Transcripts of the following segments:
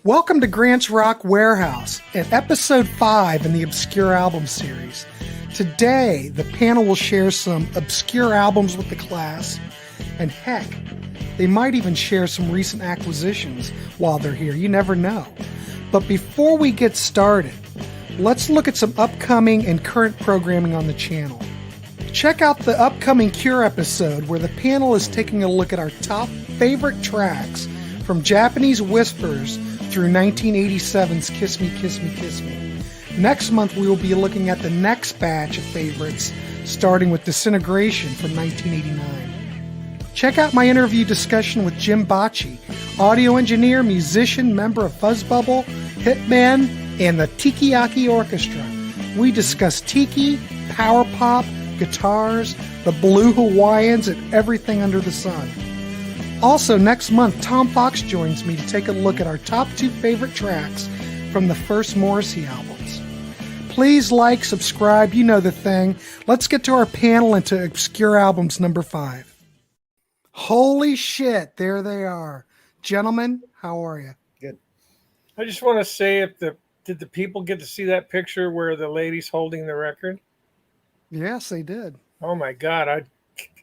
Welcome to Grant's Rock Warehouse, and episode 5 in the Obscure Album series. Today, the panel will share some obscure albums with the class, and heck, they might even share some recent acquisitions while they're here. You never know. But before we get started, let's look at some upcoming and current programming on the channel. Check out the upcoming Cure episode where the panel is taking a look at our top favorite tracks from Japanese Whispers through 1987's Kiss Me, Kiss Me, Kiss Me. Next month, we will be looking at the next batch of favorites, starting with Disintegration from 1989. Check out my interview discussion with Jim Bocci, audio engineer, musician, member of Fuzzbubble, Hitman, and the Tiki-Yaki Orchestra. We discuss tiki, power pop, guitars, the Blue Hawaiians, and everything under the sun. Also, next month, Tom Fox joins me to take a look at our top 2 favorite tracks from the first Morrissey albums. Please like, subscribe, you know the thing. Let's get to our panel and to Obscure Albums number 5. Holy shit, there they are. Gentlemen, how are you? Good. I just want to say, did the people get to see that picture where the lady's holding the record? Yes, they did. Oh my God,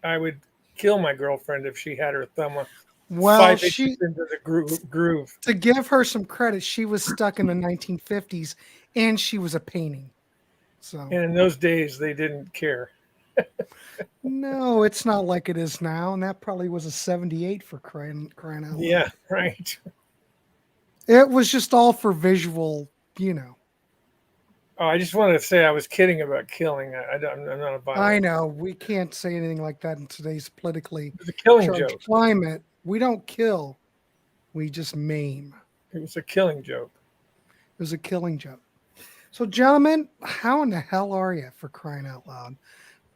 I would kill my girlfriend if she had her thumb 5 inches into the groove. To give her some credit, she was stuck in the 1950s, and she was a painting. So, and in those days, they didn't care. No, it's not like it is now, and that probably was a 78 for crying out loud. Yeah, right. It was just all for visual, you know. Oh, I just wanted to say I was kidding about killing. I'm not a violent. I know. We can't say anything like that in today's politically It was a killing charged joke. climate. We don't kill. We just maim. It was a killing joke. It was a killing joke. So, gentlemen, how in the hell are you, for crying out loud?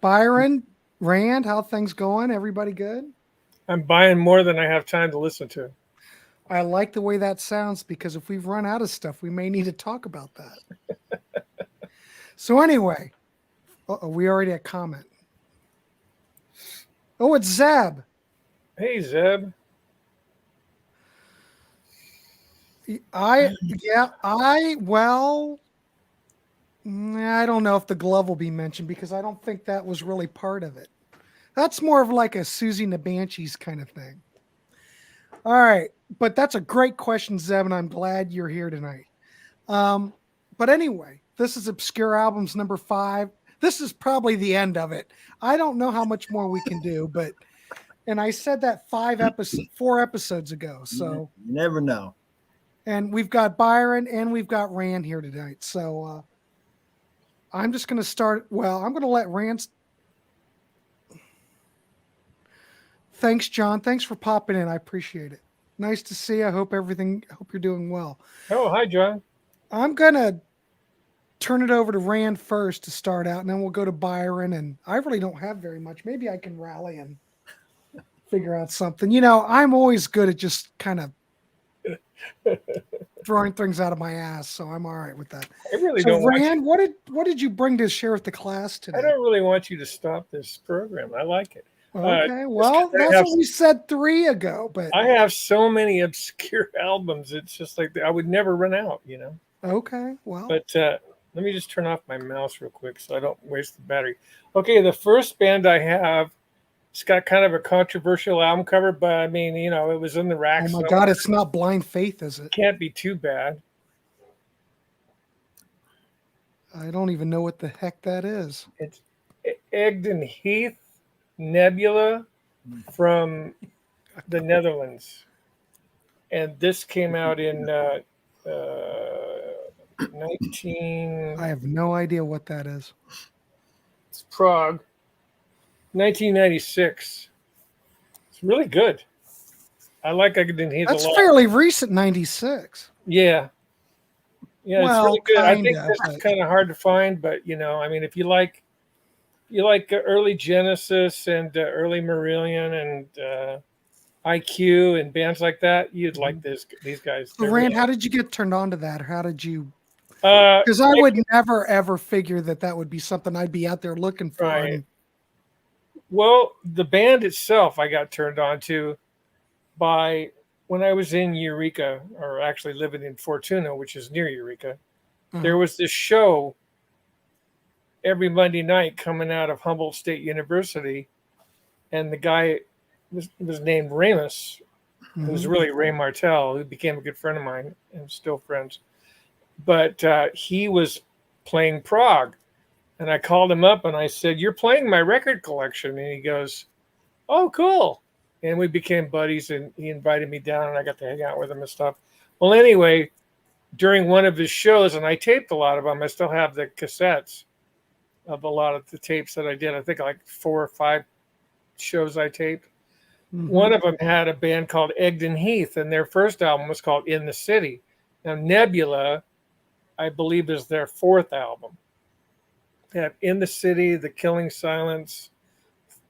Byron, Rand, how things going? Everybody good? I'm buying more than I have time to listen to. I like the way that sounds, because if we've run out of stuff, we may need to talk about that. So anyway, we already had a comment. Oh, it's Zeb. Hey, Zeb. I don't know if the glove will be mentioned, because I don't think that was really part of it. That's more of like a Susie and the Banshees kind of thing. All right, but that's a great question, Zeb, and I'm glad you're here tonight. But anyway, this is Obscure Albums number 5. This is probably the end of it. I don't know how much more we can do, and I said that 4 episodes ago. So you never know. And we've got Byron and we've got Rand here tonight. So I'm just going to start. Well, I'm going to let Rand. Thanks, John. Thanks for popping in. I appreciate it. Nice to see you. I hope you're doing well. Oh, hi, John. I'm going to turn it over to Rand first to start out, and then we'll go to Byron. And I really don't have very much. Maybe I can rally and figure out something. You know, I'm always good at just kind of throwing things out of my ass, so I'm all right with that. I really so don't. Rand, what did you bring to share with the class today? I don't really want you to stop this program. I like it. Okay, well, that's what we said 3 ago. But I have so many obscure albums. It's just like I would never run out, you know. Okay, well. But let me just turn off my mouse real quick so I don't waste the battery. Okay, the first band I have, it's got kind of a controversial album cover, but I mean, you know, it was in the rack. Oh my God, it's not Blind Faith, is it? Can't be too bad. I don't even know what the heck that is. It's Egdon Heath Nebula from the Netherlands. And this came out in 19... I have no idea what that is. It's Prague. 1996. It's really good. I like Egdon Heath a lot. That's fairly recent, 96. Yeah. Yeah, well, it's really good. I think kinda, this is kind of hard to find, but you know, I mean, if you like early Genesis and early Marillion and IQ and bands like that, you'd like these guys. So Rand, how did you get turned on to that, or how did you? Because I would never ever figure that would be something I'd be out there looking for. Right. Well, the band itself, I got turned on to by when I was in Eureka, or actually living in Fortuna, which is near Eureka, there Uh-huh. was this show every Monday night coming out of Humboldt State University, and the guy was named Ramus, who's Mhm. really Ray Martell, who became a good friend of mine and still friends. But he was playing prog, and I called him up and I said, "You're playing my record collection," and he goes, "Oh, cool." And we became buddies, and he invited me down, and I got to hang out with him and stuff. Well, anyway, during one of his shows, and I taped a lot of them. I still have the cassettes of a lot of the tapes that I did. I think like 4 or 5 shows I taped. One Mhm. of them had a band called Egdon Heath, and their first album was called In the City. Now, Nebula, I believe, is their fourth album. They have In the City, The Killing Silence.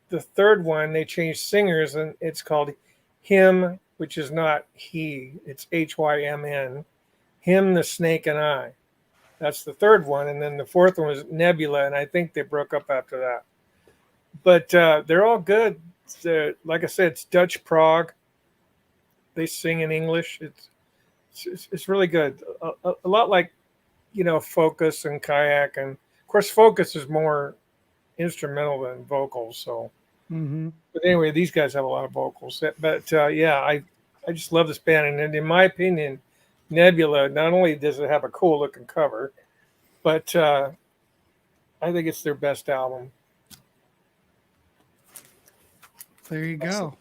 The third one, they changed singers, and it's called Him, which is not he, it's Hymn. Him, the Snake, and I. That's the third one. And then the fourth one was Nebula, and I think they broke up after that. But they're all good. Like I said, it's Dutch prog. They sing in English. It's really good. A lot like, Focus and Kayak. And of course, Focus is more instrumental than vocals. So, Mhm. but anyway, these guys have a lot of vocals. But yeah, I just love this band. And in my opinion, Nebula, not only does it have a cool looking cover, but I think it's their best album. There you Excellent. go.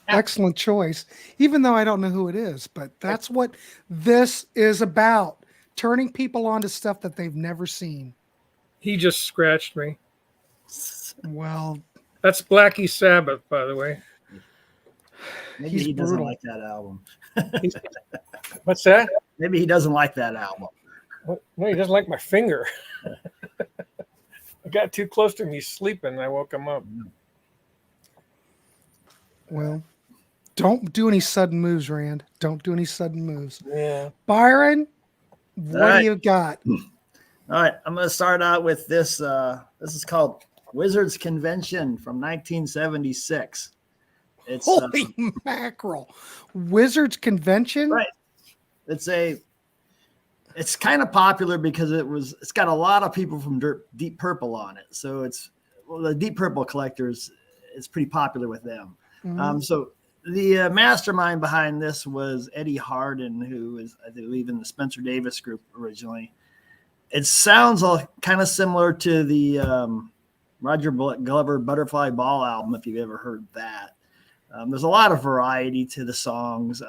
Excellent choice. Even though I don't know who it is, but that's what this is about. Turning people on to stuff that they've never seen. He just scratched me. Well, That's Blackie Sabbath, by the way. Maybe he's he doesn't brutal. like that album. What's that? Maybe he doesn't like that album. No, he doesn't like my finger. I got too close to him. He's sleeping. And I woke him up. Well, don't do any sudden moves, Rand. Don't do any sudden moves. Yeah. Byron, what right. do you got? All right, I'm going to start out with this. This is called Wizards Convention from 1976. It's Holy mackerel. Wizards Convention? right. It's kind of popular because it's got a lot of people from Deep Purple on it. So the Deep Purple collectors, it's pretty popular with them. Mhm. So the mastermind behind this was Eddie Hardin, who is, I believe, in the Spencer Davis group originally. It sounds kind of similar to the Roger Glover Butterfly Ball album, if you've ever heard that. There's a lot of variety to the songs.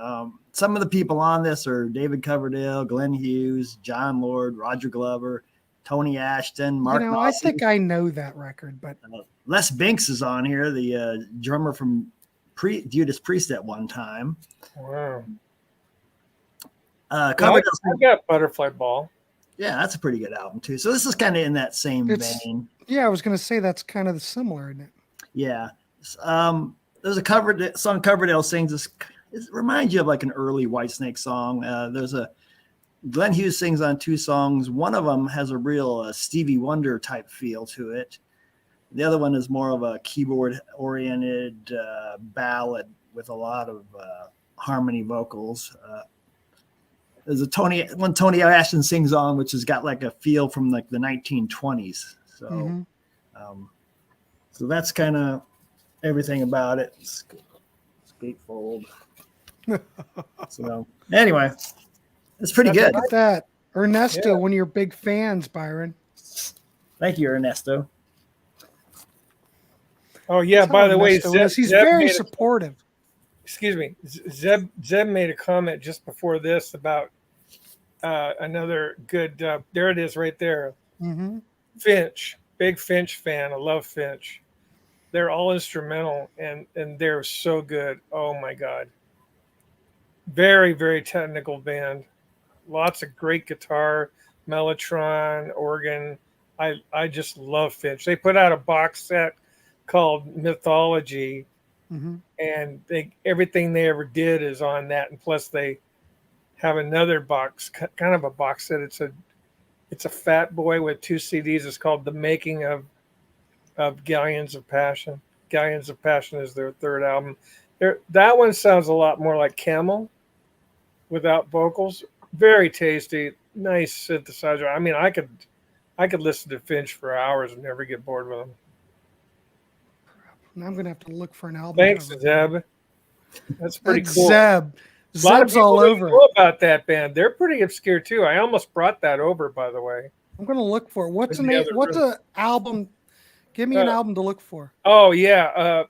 Some of the people on this are David Coverdale, Glenn Hughes, John Lord, Roger Glover, Tony Ashton, Mark I Knopfler. think I know that record, but Les Binks is on here, the drummer from Judas Priest at one time. Wow. Coverdale, I got Butterfly Ball. yeah, that's a pretty good album too. So this is kind of in that same vein. yeah, I was going to say that's kind of similar, isn't it? Yeah. There's a song Coverdale sings. It reminds you of like an early Whitesnake song. There's a Glenn Hughes sings on 2 songs. One of them has a real Stevie Wonder type feel to it. The other one is more of a keyboard oriented ballad with a lot of harmony vocals. There's Tony Ashton sings on, which has got like a feel from like the 1920s. So, so that's kind of everything about it. Gatefold. So anyway, it's pretty good. Look at that. Ernesto, one of your big fans, Byron. Thank you, Ernesto. Oh yeah. That's By how the way, Ernesto is. He's very supportive. Excuse me. Zeb made a comment just before this about another good. There it is, right there. Mm-hmm. Finch, big Finch fan. I love Finch. They're all instrumental, and they're so good. Oh my God. Very, very technical band. Lots of great guitar, mellotron, organ. I just love Finch. They put out a box set called Mythology, and everything they ever did is on that. And plus, they have another box, kind of a box set. It's a Fat Boy with 2 CDs. It's called The Making of Galleons of Passion. Galleons of Passion is their third album. That one sounds a lot more like Camel without vocals. Very tasty, nice synthesizer. I mean, I could listen to Finch for hours and never get bored with him. Now I'm gonna have to look for an album Thanks, cover. Zeb. That's pretty That's cool. Zeb. A lot of Zeb's people all don't over. know about that band. They're pretty obscure too. I almost brought that over, by the way. I'm gonna look for it. What's In an the other what's room. a album? Give me an album to look for. Oh yeah.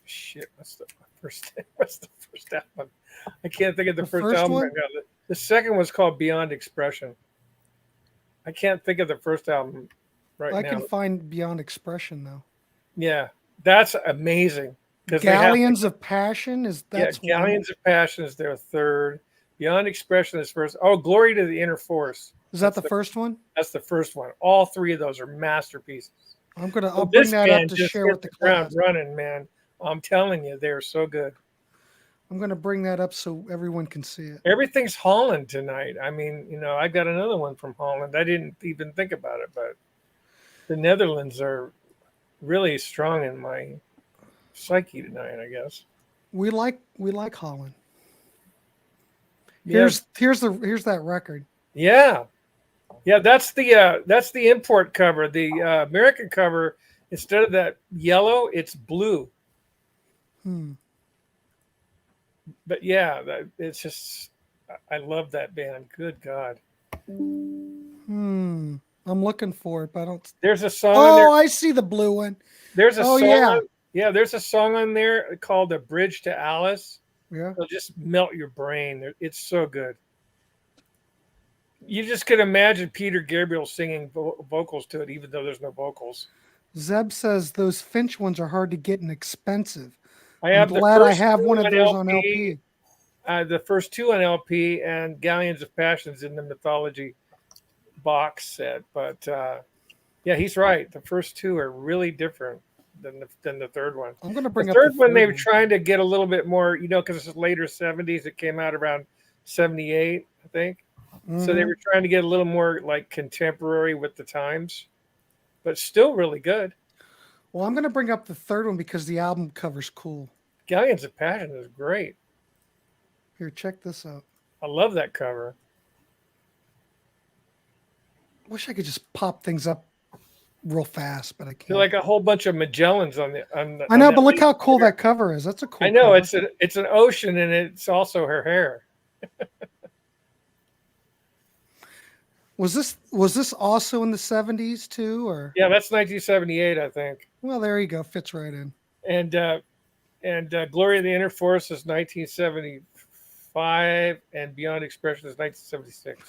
Shit. What's the first? What's the first album? I can't think of the first album. one? The second was called Beyond Expression. I can't think of the first album right I now. can find Beyond Expression though. Yeah, that's amazing. Galleons of Passion is that's yeah, Galleons of Passion is their third. Beyond Expression is first. Oh, Glory to the Inner Force. Is that the first one? That's the first one. All three of those are masterpieces. I'll bring that up to share with the ground class. running, man. I'm telling you, they're so good. I'm gonna bring that up so everyone can see it. Everything's Holland tonight. I mean, I got another one from Holland. I didn't even think about it, but the Netherlands are really strong in my psyche tonight, I guess. We like Holland. Yeah. Here's that record. Yeah, that's the import cover. The American cover, instead of that yellow, it's blue. But yeah, it's just, I love that band. Good God. I'm looking for it, but I don't. There's a song. Oh, on there. I see the blue one. There's a song. Yeah. There's a song on there called "A Bridge to Alice." Yeah. It'll just melt your brain. It's so good. You just can imagine Peter Gabriel singing vocals to it, even though there's no vocals. Zeb says those Finch ones are hard to get and expensive. I'm glad I have one of those on LP. The first two on LP and Galleons of Passions in the Mythology box set. But yeah, he's right. The first two are really different than the third one. I'm going to bring the up third the one. third They were one. trying to get a little bit more, because it's later 70s. It came out around 78, I think. Mm-hmm. So they were trying to get a little more like contemporary with the times, but still really good. Well, I'm going to bring up the third one because the album cover's cool. Galleons of Passion is great. Here, check this out. I love that cover. Wish I could just pop things up real fast, but I can't. They're like a whole bunch of Magellans on the. I know, but look how cool that cover is. That's a cool. I know cover. it's an ocean and it's also her hair. Was this also in the 70s too, or? Yeah, that's 1978, I think. Well, there you go. Fits right in. And Glory of the Inner Force is 1975, and Beyond Expression is 1976.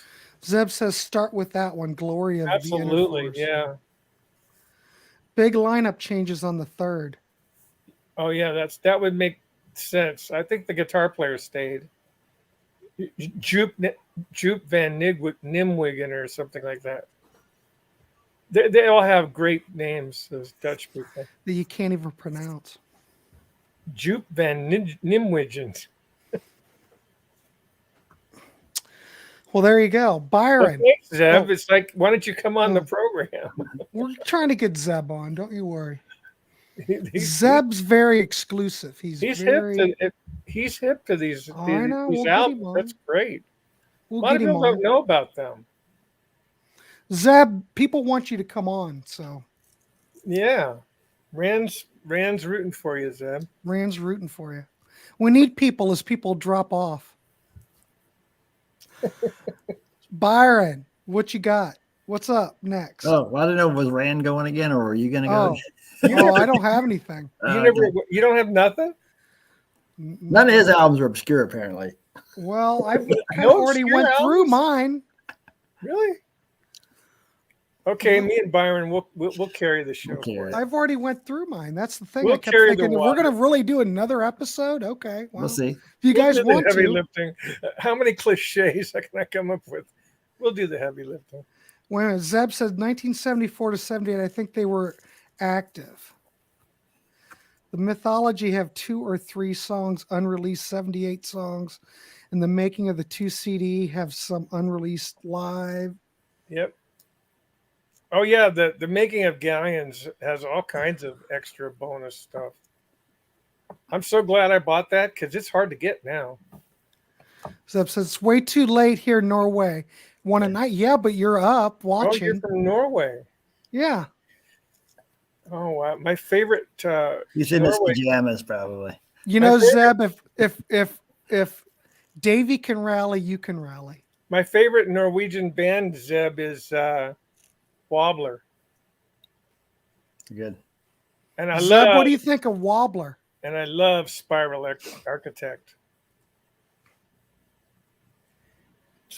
Zeb says start with that one, Glory of the Inner Force. Absolutely, yeah. Big lineup changes on the third. Oh yeah, that would make sense. I think the guitar player stayed. Joop van Nimwegen or something like that. They all have great names, those Dutch people. That you can't even pronounce. Joop van Nimwegen. Well, there you go. Byron. Well, thanks, Zeb. It's like, why don't you come on the program? We're trying to get Zeb on. Don't you worry. Zeb's very exclusive. He's very... He's hip to these we'll albums. That's great. A lot of people don't know about them. Zeb, people want you to come on, so. Yeah. Rand's rooting for you, Zeb. Rand's rooting for you. We need people as people drop off. Byron, what you got? What's up next? Oh, I don't know. Was Rand going again, or are you going to go? Oh, I don't have anything. You don't have nothing? None of his albums are obscure, apparently. Well, I've already went through mine. Really? Okay, me and Byron, we'll carry the show. I've already went through mine. That's the thing. We'll I kept thinking, we're going to really do another episode. Okay, well, we'll see. If you guys want heavy to, lifting. How many cliches can I come up with? We'll do the heavy lifting. When Zeb said 1974 to 78, I think they were active. The Mythology have 2 or 3 songs unreleased, 78 songs. And the Making of the 2 CD have some unreleased live. Yep. Oh yeah, the Making of Galleons has all kinds of extra bonus stuff. I'm so glad I bought that because it's hard to get now. Zeb says it's way too late here in Norway. One at night. Yeah, but you're up Oh, you're watching. from Norway. Yeah. Oh, wow. My favorite He's in his Norway. pajamas, probably. You My know, favorite- Zeb, if Davy can rally, you can rally. My favorite Norwegian band, Zeb, is Wobbler. Good. And I Zeb, love what do you think of Wobbler? and I love Spiral Architect.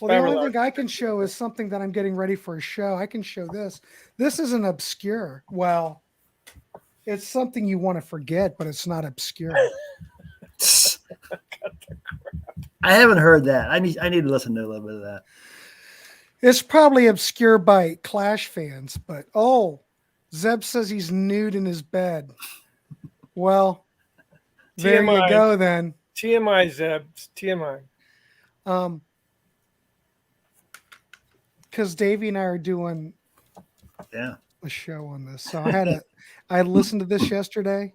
Well, the Spiral only thing I can show is something that I'm getting ready for a show. I can show this. This isn't obscure. Well, it's something you want to forget, but it's not obscure. I haven't heard that. I need to listen to a little bit of that. It's probably obscure by Clash fans, but Zeb says he's nude in his bed. Well, there you TMI. go then. TMI, Zeb. TMI. Because Davey and I are doing Yeah. a show on this. So I listened to this yesterday,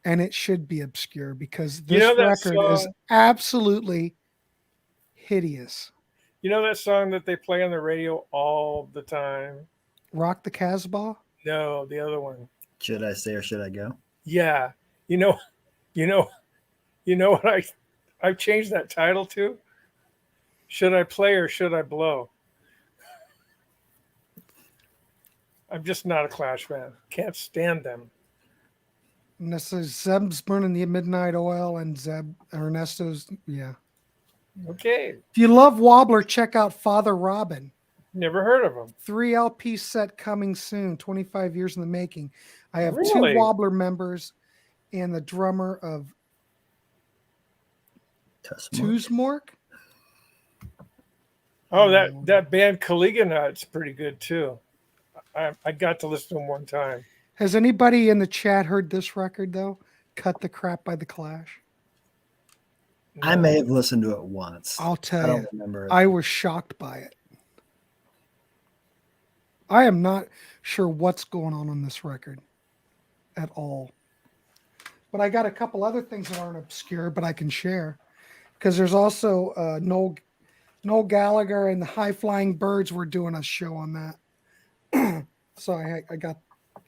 and it should be obscure because You this know that record is song? absolutely hideous. You know that song that they play on the radio all the time? Rock the Casbah? No, the other one. Should I stay or should I go? Yeah. You know what I've changed that title to? Should I play or should I blow? I'm just not a Clash fan. Can't stand them. And this is Zeb's burning the midnight oil, and Ernesto's, yeah. Okay. If you love Wobbler, check out Father Robin. Never heard of them. 3 LP set coming soon, 25 years in the making. I have Really? 2 Wobbler members and the drummer of Tusmork. Oh, that band Caligula's pretty good too. I got to listen to them one time. Has anybody in the chat heard this record, though? Cut the Crap by The Clash? I may have listened to it once. I'll I tell don't you, remember it. I was shocked by it. I am not sure what's going on this record at all. But I got a couple other things that aren't obscure, but I can share. Because there's also Noel Gallagher and the High Flying Birds were doing a show on that. So I got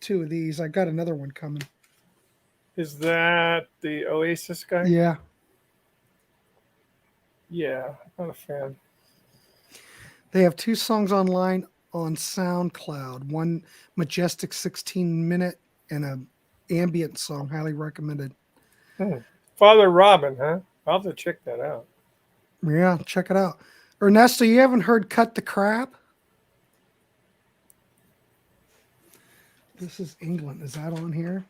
2 of these. I got another one coming. Is that the Oasis guy? Yeah. Yeah, not a fan. They have 2 songs online on SoundCloud. One majestic 16-minute and a ambient song. Highly recommended. Father Robin, huh? I'll have to check that out. Yeah, check it out. Ernesto, you haven't heard Cut the Crap? This is England. Is that on here?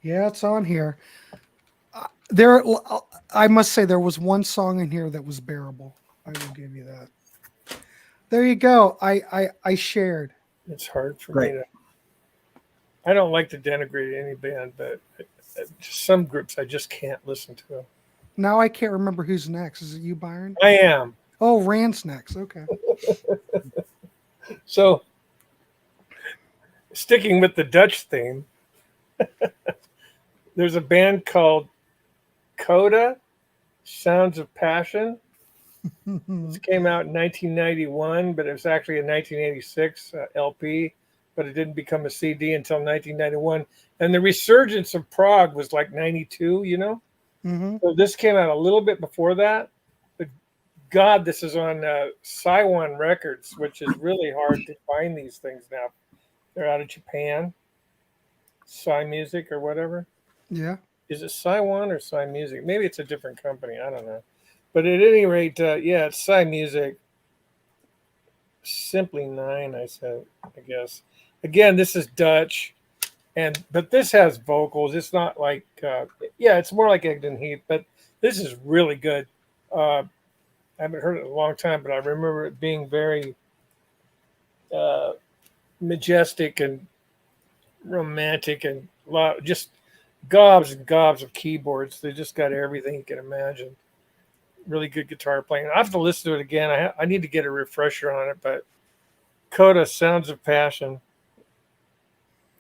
Yeah, it's on here. I must say there was one song in here that was bearable. I will give you that. There you go. I shared. It's hard for Right. me to. I don't like to denigrate any band, but some groups I just can't listen to. Now I can't remember who's next. Is it you, Byron? I am. Oh, Rand's next. Okay. So, sticking with the Dutch theme, there's a band called Coda, Sounds of Passion. This came out in 1991, but it was actually a 1986 LP, but it didn't become a CD until 1991. And the resurgence of prog was like 92, you know? Mm-hmm. So this came out a little bit before that. But God, this is on Saiwan Records, which is really hard to find these things now. They're out of Japan. Psy Music or whatever. Yeah. Is it Saiwan or Psy Music? Maybe it's a different company. I don't know. But at any rate, yeah, it's Psy Music. Simply 9, I said, I guess. Again, this is Dutch. But this has vocals. It's not like, it's more like Egden Heath, but this is really good. I haven't heard it in a long time, but I remember it being very majestic and romantic and just gobs and gobs of keyboards. They just got everything you can imagine. really good guitar playing. I have to listen to it again. I need to get a refresher on it, but Coda, Sounds of Passion,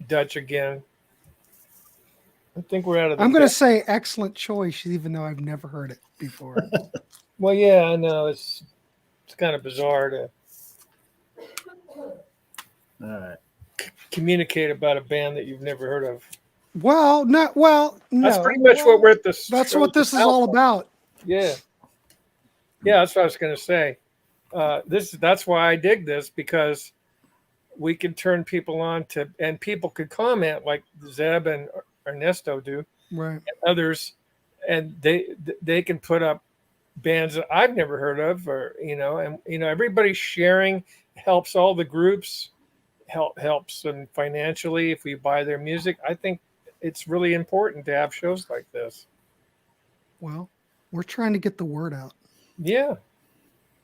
Dutch again. I think we're out of the I'm going to depth. say excellent choice, even though I've never heard it before. Well, yeah, I know it's kind of bizarre to All right. communicate about a band that you've never heard of. Well, no. That's pretty much what we're at this. That's what this is all about. Yeah, yeah, that's what I was going to say. That's why I dig this, because we can turn people on to, and people could comment like Zeb and Ernesto do, Right. and others, and they can put up bands that I've never heard of, or and everybody sharing helps all the groups, helps them financially if we buy their music. I think it's really important to have shows like this. Well, we're trying to get the word out. Yeah,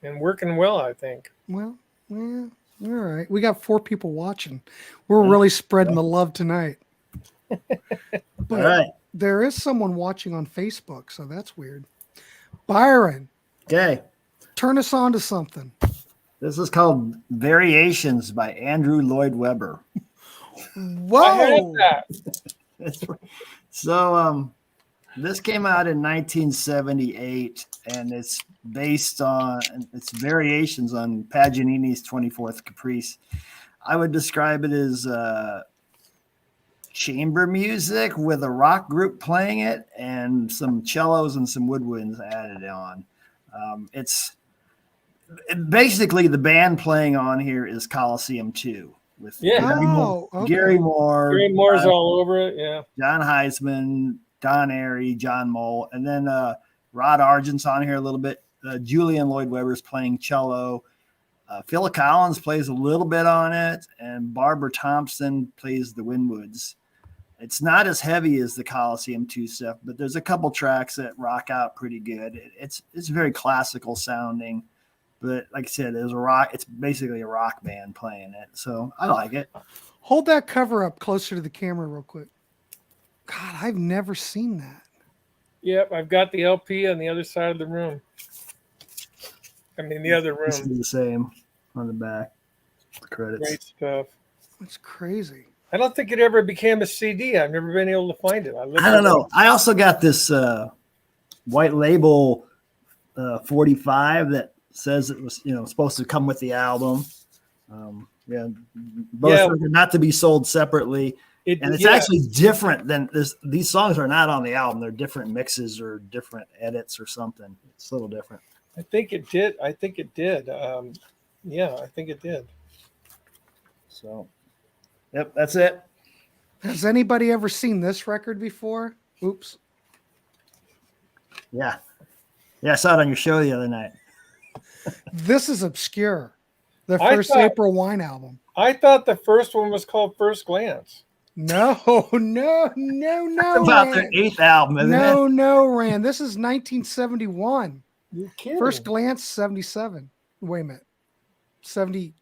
and working well, I think. Well, yeah, all right. We got 4 people watching. We're really spreading the love tonight. But All right. there is someone watching on Facebook, so that's weird. Byron, Okay. turn us on to something. This is called Variations by Andrew Lloyd Webber. Whoa! I heard that. So this came out in 1978, and it's variations on Paganini's 24th Caprice. I would describe it as chamber music with a rock group playing it and some cellos and some woodwinds added on. Basically the band playing on here is Coliseum 2 with Gary Moore. Okay. Gary Moore. Gary Moore's all over it. Yeah. John Heisman, Don Airy, John Mole, and then Rod Argent's on here a little bit. Julian Lloyd Webber's playing cello. Phil Collins plays a little bit on it, and Barbara Thompson plays the Winwoods. It's not as heavy as the Coliseum 2 stuff, but there's a couple tracks that rock out pretty good. It's very classical sounding, but like I said, it's basically a rock band playing it, so I like it. Hold that cover up closer to the camera real quick. God, I've never seen that. Yep, I've got the LP on the other side of the room. I mean, the other room. It's the same on the back. The credits. Great stuff. That's crazy. I don't think it ever became a CD. I've never been able to find it. I don't know. I also got this white label 45 that says it was supposed to come with the album. Both are not to be sold separately. It's actually different than this. These songs are not on the album. They're different mixes or different edits or something. It's a little different. I think it did. I think it did. Yeah, I think it did. So, yep, that's it. Has anybody ever seen this record before? Oops. Yeah, I saw it on your show the other night. This is obscure. The first April Wine album. I thought the first one was called First Glance. No. That's about their 8th album, isn't it? No, Rand. This is 1971. You're kidding. First Glance, 77. Wait a minute. 70.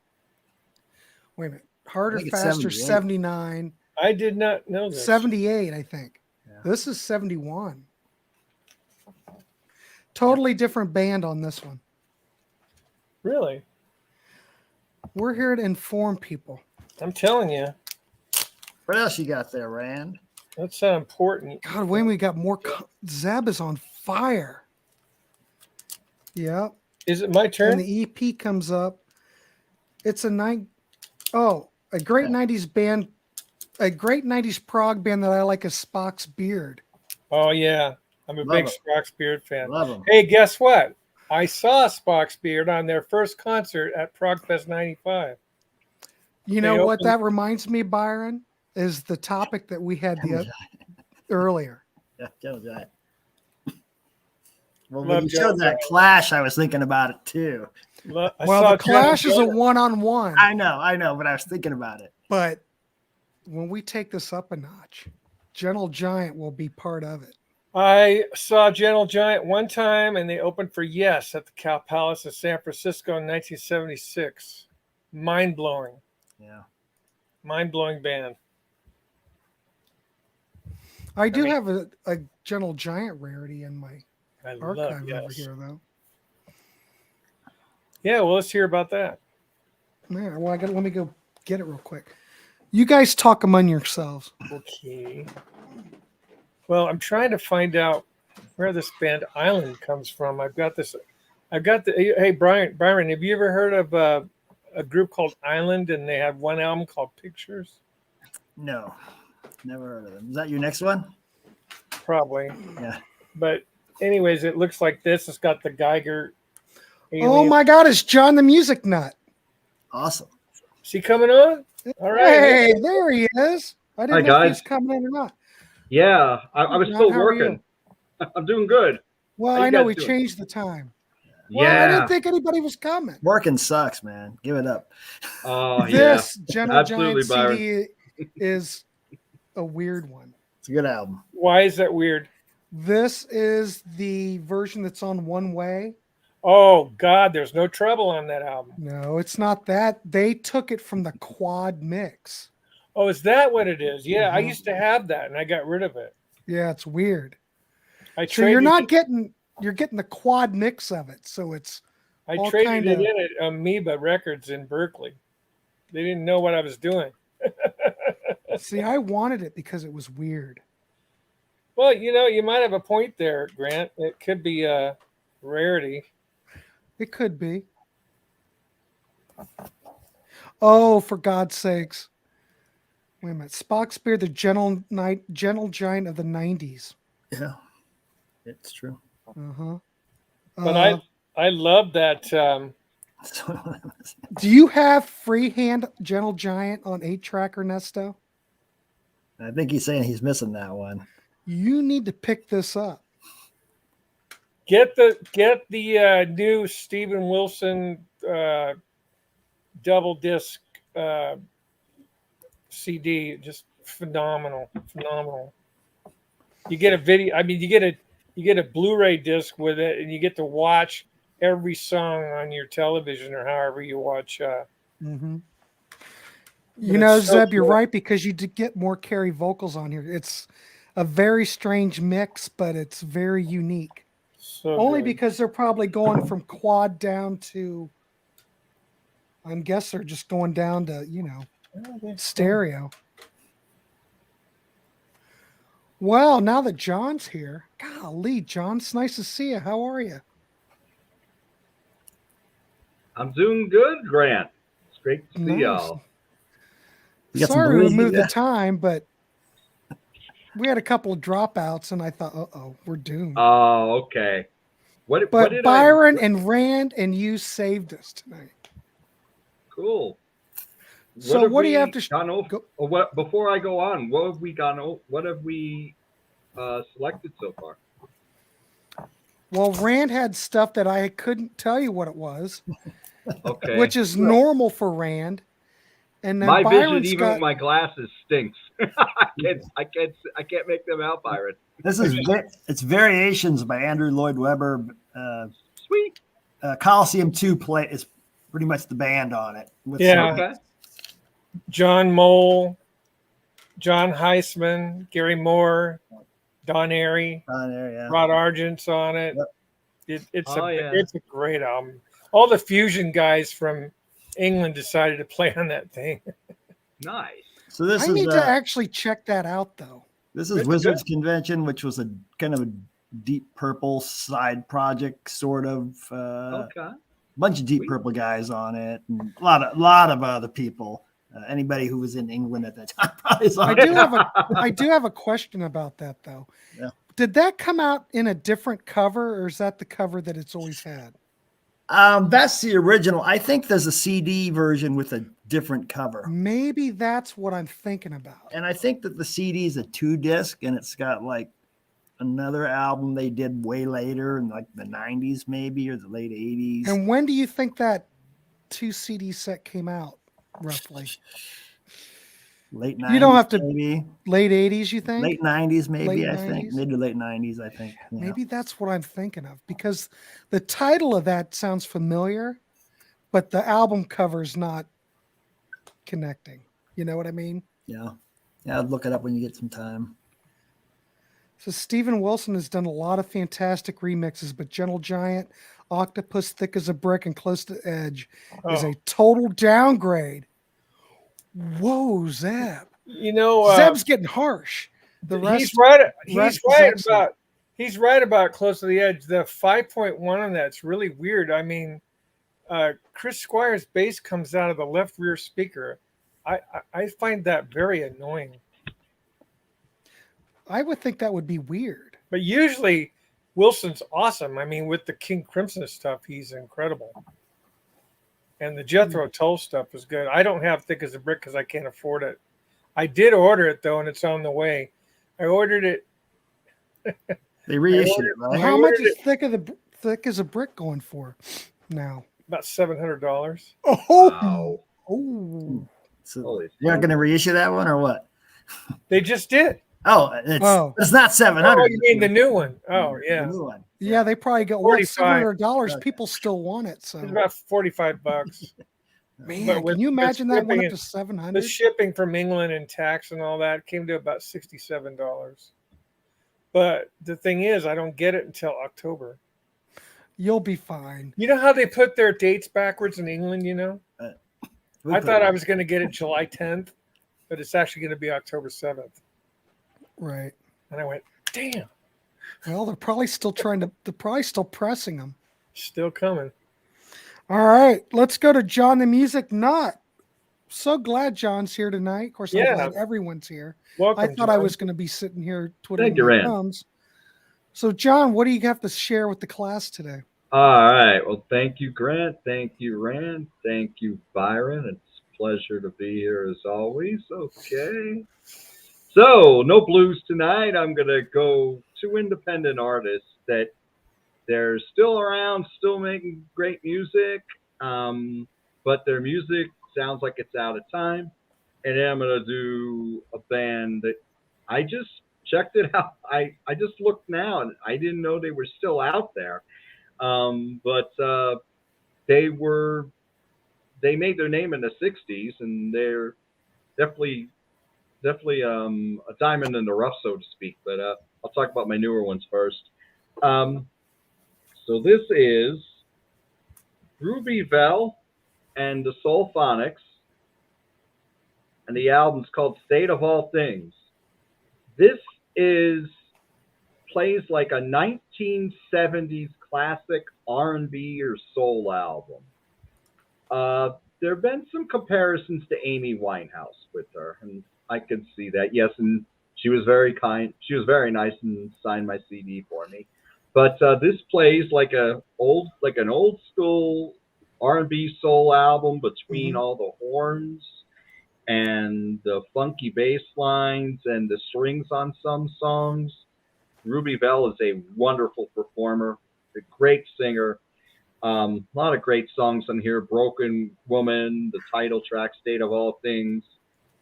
Wait a minute. Harder, Faster, 79. I did not know this. 78, I think. Yeah. This is 71. Totally different band on this one. Really? We're here to inform people. I'm telling you. What else you got there, Rand? That's so important. God, when we got more. Zeb is on fire. Yep. Is it my turn? And the EP comes up. It's a great 90s band. A great 90s prog band that I like is Spock's Beard. Oh, yeah. I'm a big Spock's Beard fan. Love them. Hey, guess what? I saw Spock's Beard on their first concert at Progfest 95. You know what that reminds me, Byron? Is the topic that we had earlier. Yeah, Gentle Giant. Well, when you showed that Clash, I was thinking about it too. The Clash is a one-on-one. I know, but I was thinking about it. But when we take this up a notch, Gentle Giant will be part of it. I saw Gentle Giant one time, and they opened for Yes at the Cow Palace in San Francisco in 1976. Mind-blowing. Yeah. Mind-blowing band. I do have a Gentle Giant rarity in my archive over here, though. Yeah, well, let's hear about that. Yeah, well, let me go get it real quick. You guys talk among yourselves. Okay. Well, I'm trying to find out where this band Island comes from. I've got the. Hey, Byron, have you ever heard of a group called Island, and they have one album called Pictures? No, never heard of them. Is that your next one? Probably. Yeah. But anyways, it looks like this. It's got the Geiger. Oh my God, it's John the Music Nut. Awesome. Is he coming on? All right. Hey, there he is. I didn't Hi, know if guys. he's coming in or not. Yeah, I was John, still how are you? working. I'm doing good. Well, How you I know guys we doing? changed the time. Well, I Yeah. didn't think anybody was coming. Working sucks, man. Give it up. Oh, This Gentle Absolutely, Giant CD is a weird one. It's a good album. Why is that weird? This is the version that's on One Way. Oh God, there's no trouble on that album. No, it's not that. They took it from the quad mix. Oh, is that what it is? Yeah, I Mhm. used to have that, and I got rid of it. Yeah, it's weird. I So you're traded not it- getting you're getting the quad mix of it. So it's I all traded it kinda- in at Amoeba Records in Berkeley. They didn't know what I was doing. see, I wanted it because it was weird. Well, you might have a point there, Grant. It could be a rarity. It could be. Oh, for God's sakes. Wait a minute. Spock Spear, the gentle giant of the 90s. Yeah, it's true. Uh-huh. But I love that. Do you have freehand Gentle Giant on 8-track Ernesto? I think he's saying he's missing that one. You need to pick this up. Get the new Steven Wilson double disc CD. Just phenomenal. You get a video. I mean, you get a Blu-ray disc with it, and you get to watch every song on your television or however you watch. Mm-hmm. But You know, it's so Zeb, you're cool. right, because you did get more Carey vocals on here. It's a very strange mix, but it's very unique. So Only good. because they're probably going from quad down to, I guess they're just going down to, stereo. Well, now that John's here, golly, John, it's nice to see you. How are you? I'm doing good, Grant. It's great to see Nice. y'all. You got some Sorry we blues, moved yeah? the time, but we had a couple of dropouts, and I thought, we're doomed. Oh, okay. What but did Byron and Rand and you saved us tonight. Cool. So what do you have to gone over? go? What before I go on? What have we gone over? What have we selected so far? Well, Rand had stuff that I couldn't tell you what it was, Okay. which is normal for Rand. And then my Byron's vision, even got, with my glasses, stinks. I can't make them out, Byron. This is it's Variations by Andrew Lloyd Webber. Sweet. Coliseum 2 play is pretty much the band on it. With Yeah. Okay. John Mole, John Heisman, Gary Moore, Don Airy, on there, yeah. Rod Argent's on it. Yep. It's Oh, yeah. a great album. All the fusion guys from England decided to play on that thing. Nice. So this I is need to actually check that out, though. this is Good, Wizards Convention, which was a kind of a Deep Purple side project, sort of. Okay. Bunch of Deep Sweet. Purple guys on it, and a lot of other people. Anybody who was in England at that time probably is on I it. do have a question about that, though. Yeah. Did that come out in a different cover, or is that the cover that it's always had? That's the original. I think there's a CD version with a different cover. Maybe that's what I'm thinking about. And I think that the CD is a 2-disc, and it's got like another album they did way later in like the 90s, maybe, or the late 80s. And when do you think that 2 CD set came out, roughly? Late 90s. You don't have to- maybe. Late 80s, you think? Late 90s, maybe, Late I think. 90s? Mid to late 90s, I think. Yeah. Maybe that's what I'm thinking of, because the title of that sounds familiar, but the album cover's not connecting. You know what I mean? Yeah. Yeah, I'll look it up when you get some time. So Steven Wilson has done a lot of fantastic remixes, but Gentle Giant, Octopus, Thick as a Brick, and Close to Edge is Oh. a total downgrade. Whoa, Zeb. You know, Zeb's getting harsh. The rest, he's right. rest He's is right excellent. about. He's right about Close to the Edge. The 5.1 on that's really weird. I mean, Chris Squire's bass comes out of the left rear speaker. I find that very annoying. I would think that would be weird. But usually Wilson's awesome. I mean, with the King Crimson stuff, he's incredible. And the Jethro Tull stuff is good. I don't have Thick as a Brick because I can't afford it. I did order it though, and it's on the way. I ordered it. They reissued it, right? How much is Thick as a Brick going for now? About $700. Oh, Wow. oh, So Holy you're not going to reissue that one or what? They just did. Oh, it's not 700. Oh, you mean the new one? Oh, The yeah. new one. yeah. They probably go well, $45. $700. Okay. People still want it. So It's about $45. man, but with- can you with imagine that one up shipping to The 700? shipping from England and tax and all that came to about $67. But the thing is, I don't get it until October. You'll be fine. You know how they put their dates backwards in England, you know? We I put thought it- I was going to get it July 10th, but it's actually going to be October 7th. Right. And I went, damn, Well, they're probably still they're probably still pressing them. still coming. All right, let's go to John the Music Nut. So glad John's here tonight. Of course, I'm Yeah. glad everyone's here. Welcome. I thought I John. was going to be sitting here twiddling Thank you, my Rand. thumbs. So, John, what do you have to share with the class today? All right. Well, thank you, Grant. Thank you, Rand. Thank you, Byron. It's a pleasure to be here as always. Okay. So, no blues tonight. I'm going to go to independent artists that they're still around, still making great music, but their music sounds like it's out of time. And then I'm going to do a band that I just checked it out. I just looked now, and I didn't know they were still out there. But they made their name in the 60s, and they're definitely a diamond in the rough, so to speak. But I'll talk about my newer ones first. So this is Ruby Bell and the Soulphonics, and the album's called State of All Things. This plays like a 1970s classic R&B or soul album. There have been some comparisons to Amy Winehouse with her, and I could see that. Yes, and she was very kind. She was very nice and signed my CD for me. But this plays like an old school R&B soul album between all the horns and the funky bass lines and the strings on some songs. Ruby Bell is a wonderful performer, a great singer. A lot of great songs on here. Broken Woman, the title track, State of All Things,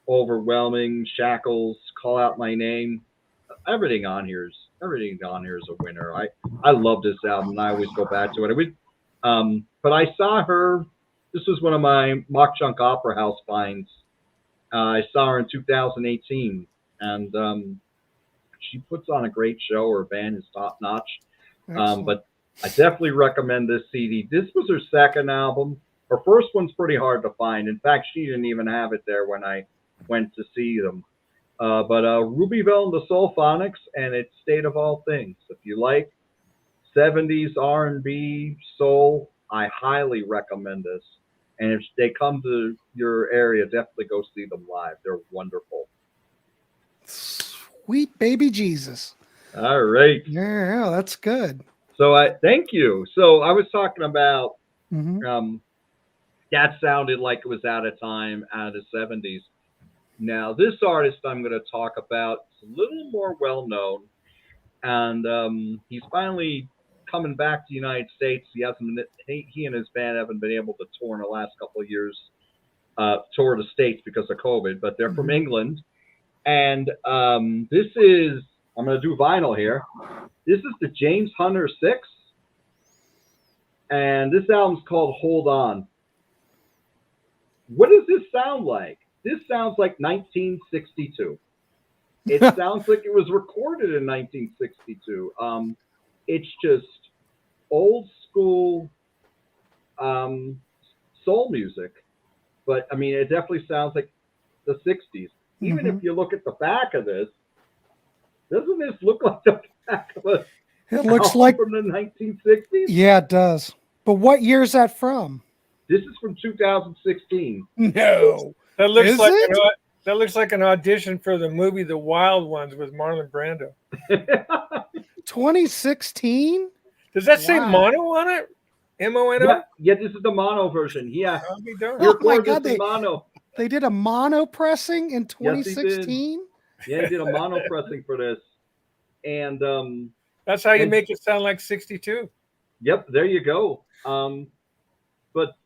Overwhelming, Shackles, Call Out My Name. Everything on here is a winner. I love this album, and I always go back to it. But I saw her. This was one of my Mock Junk Opera House finds. I saw her in 2018, and she puts on a great show. Her band is top notch. But I definitely recommend this CD. This was her second album. Her first one's pretty hard to find. In fact, she didn't even have it there when I went to see them. But Ruby Bell and the Soulphonics, and it's State of All Things. If you like 70s R&B soul, I highly recommend this. And if they come to your area, definitely go see them live. They're wonderful. Sweet baby Jesus. All right. Yeah, that's good. So thank you. So I was talking about Mm-hmm. that sounded like it was out of time, out of the 70s. Now, this artist I'm going to talk about is a little more well-known, and he's finally coming back to the United States. He and his band haven't been able to tour in the last couple of years, tour the States because of COVID, but they're from England. And this is, I'm going to do vinyl here. This is the James Hunter 6, and this album's called Hold On. What does this sound like? This sounds like 1962. It sounds like it was recorded in 1962. It's just old school soul music, but I mean, it definitely sounds like the 60s. Even if you look at the back of this, doesn't this look like the back of a It looks album like from the 1960s? Yeah, it does. But what year is that from? This is from 2016. No. That looks Is like it? that looks like an audition for the movie The Wild Ones with Marlon Brando. 2016? Does that say Wow. mono on it? M-O-N-O? Yeah, this is the mono version. Yeah, I'll be darned. he Oh my recorded God, this in mono. They did a mono pressing in Yes, he did. 2016? Yeah, he did a mono pressing for this, and That's how you And- make it sound like 62. yep, there you go. But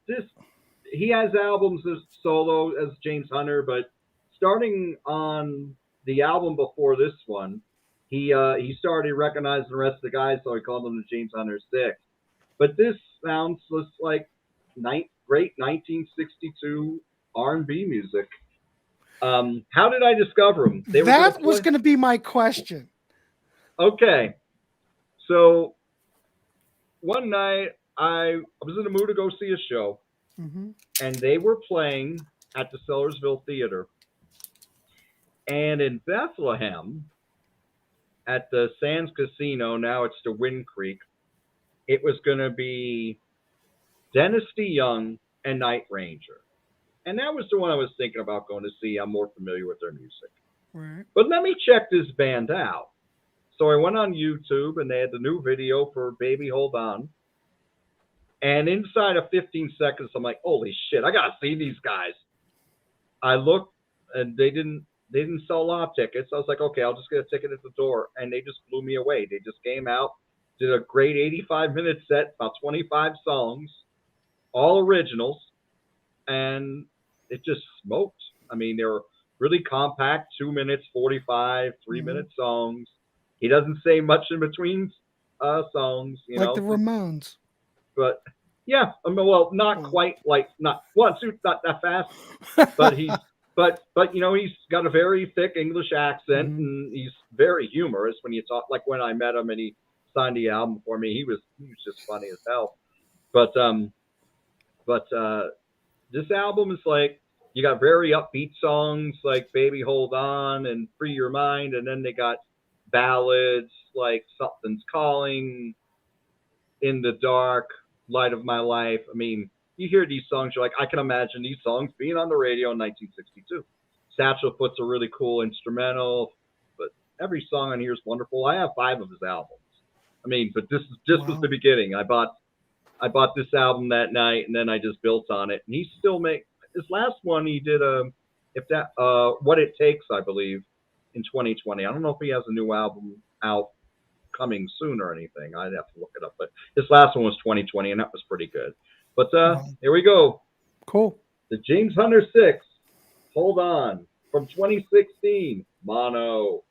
he has albums as solo as James Hunter, but starting on the album before this one, he started recognizing the rest of the guys, so he called them the James Hunter Six. But this sounds just like great 1962 R&B music. How did I discover them? That was going to be my question. Okay. So one night I was in the mood to go see a show, and they were playing at the Sellersville Theater. And in Bethlehem, at the Sands Casino, now it's the Wind Creek, it was going to be Dennis DeYoung and Night Ranger. And that was the one I was thinking about going to see. I'm more familiar with their music. Right. But let me check this band out. So I went on YouTube, and they had the new video for Baby Hold On. And inside of 15 seconds, I'm like, holy shit, I got to see these guys. I looked, and they didn't sell a lot of tickets. I was like, okay, I'll just get a ticket at the door. And they just blew me away. They just came out, did a great 85-minute set, about 25 songs, all originals. And it just smoked. I mean, they were really compact, 2 minutes, 45, 3-minute songs. He doesn't say much in between songs, you know. Like the Ramones. But yeah, I mean, well, not quite like not that fast, but but you know, he's got a very thick English accent, and he's very humorous when you talk. Like when I met him and he signed the album for me, he was just funny as hell. But this album is like, you got very upbeat songs like Baby Hold On and Free Your Mind, and then they got ballads like Something's Calling, In the Dark, Light of My Life. I mean, you hear these songs, you're like, I can imagine these songs being on the radio in 1962. Satchel puts a really cool instrumental, but every song on here is wonderful. I have 5 of his albums. I mean, but this was the beginning. I bought this album that night, and then I just built on it. And he still his last one. He did What It Takes, I believe, in 2020. I don't know if he has a new album out coming soon or anything. I'd have to look it up. But his last one was 2020, and that was pretty good. But here we go. Cool. The James Hunter 6. Hold On, from 2016. Mono.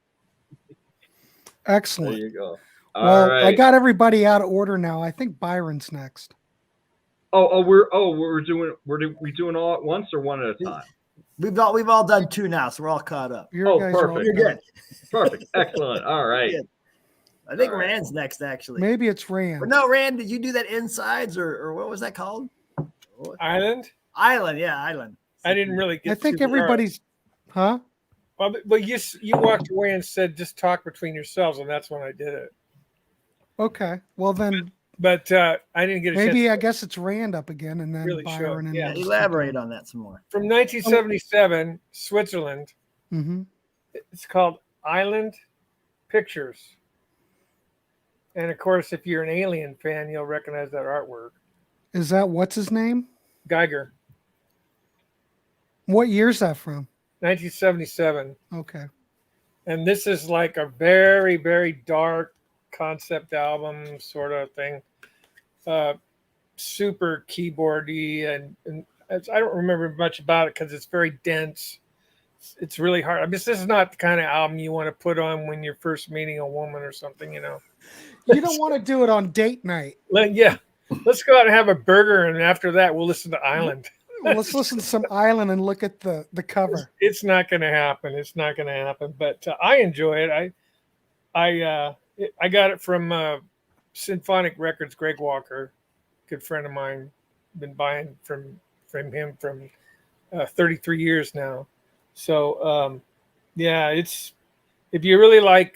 Excellent. There you go. Well, All right. I got everybody out of order now. I think Byron's next. We're doing all at once or one at a time? We've all done 2 now, so we're all caught up. You guys are all perfect. You're good. Perfect. Excellent. All right. Good. I think All right. Rand's next, actually. Maybe it's Rand. But no, Rand, did you do that Insides or what was that called? Island? Island, yeah, Island. I didn't really get I think too far. everybody's, huh? Well, but you walked away and said just talk between yourselves, and that's when I did it. Okay. Well, then But I didn't get a maybe I chance. guess it's Rand up again, and then Really Byron. should, And yeah. Elaborate on that some more. From 1977, Switzerland. Mm-hmm. It's called Island Pictures. And of course, if you're an Alien fan, you'll recognize that artwork. Is that what's his name? Geiger, What year's that from? 1977. Okay. And this is like a very, very dark concept album sort of thing. Super keyboardy, and I don't remember much about it because it's very dense. It's really hard. I mean, this is not the kind of album you want to put on when you're first meeting a woman or something, you know. You don't want to do it on date night. Yeah, let's go out and have a burger, and after that, we'll listen to Island. Well, let's listen to some Island and look at the cover. It's not going to happen. It's not going to happen. But I enjoy it. I got it from Symphonic Records. Greg Walker, good friend of mine, been buying from him from 33 years now. So yeah, it's if you really like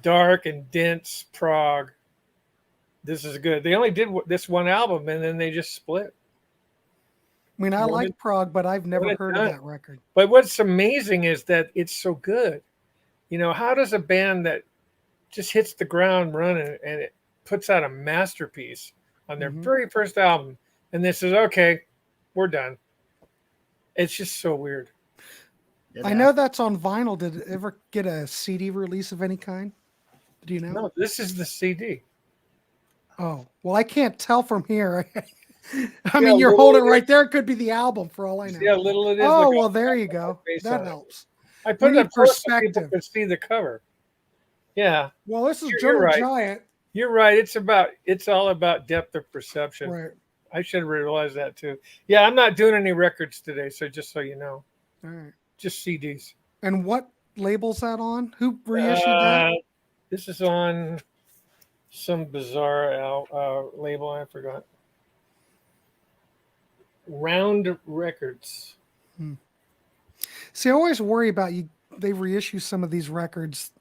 dark and dense prog, this is good. They only did this one album and then they just split. I mean, I When like it- prog, but I've never when it heard done- of that record. But what's amazing is that it's so good. You know, how does a band that just hits the ground running and it puts out a masterpiece on their Mhm. very first album, and this is okay, we're done. It's just so weird. I know that's on vinyl. Did it ever get a CD release of any kind? Do you know? No, this is the CD. Oh, well, I can't tell from here. I Yeah, mean, you're well, holding it it right there. It could be the album for all I know. See how little it is? Oh, Look well, how there you go. face That on it. helps. I put We it need up close so people perspective. can see the cover. Yeah, Well, this is You're Gentle right. Giant. you're right. It's all about depth of perception. Right. I should have realized that too. Yeah, I'm not doing any records today, so just so you know, All right. just CDs. And what label's that on? Who reissued that? This is on some bizarre label. I forgot. Round Records. See, I always worry about you. They reissue some of these records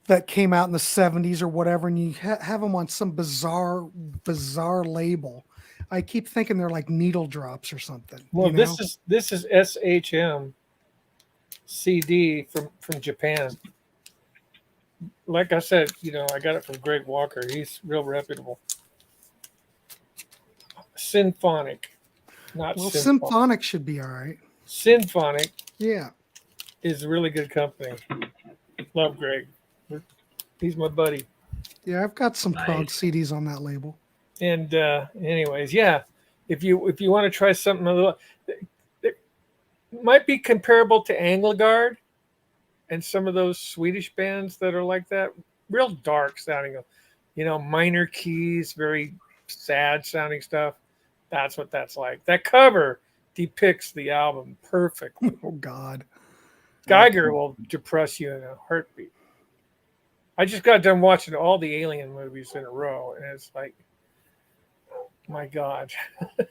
that came out in the 70s or whatever, and you have them on some bizarre label. I keep thinking they're like needle drops or something. Well, you know? this is SHM CD from Japan. Like I said, you know, I got it from Greg Walker. He's real reputable. Symphonic, not Well, Symphonic. Symphonic should be all right. Symphonic Yeah. is a really good company. Love Greg. He's my buddy. Yeah, I've got some prog Nice. CDs on that label. And anyways, yeah, if you want to try something a little, it might be comparable to Anglagard and some of those Swedish bands that are like that, real dark sounding, you know, minor keys, very sad sounding stuff. That's what that's like. That cover depicts the album perfectly. Oh, God. Geiger will depress you in a heartbeat. I just got done watching all the Alien movies in a row, and it's like, my God, A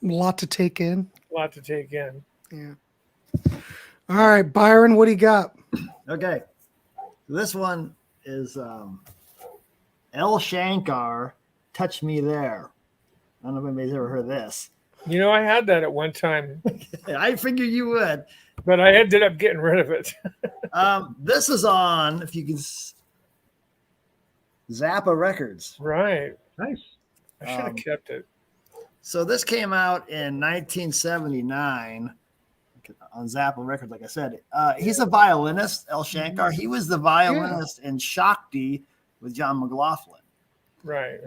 lot to take in. a lot to take in. Yeah. All right, Byron, what do you got? Okay. This one is El Shankar, Touch Me There. I don't know if anybody's ever heard this. You know, I had that at one time, I figured you would. but I ended up getting rid of it. This is on, if you can, Zappa Records. Right. Nice. I should have kept it. So this came out in 1979 on Zappa Records, like I said. He's a violinist, El Shankar. He was the violinist in Shakti with John McLaughlin. Right.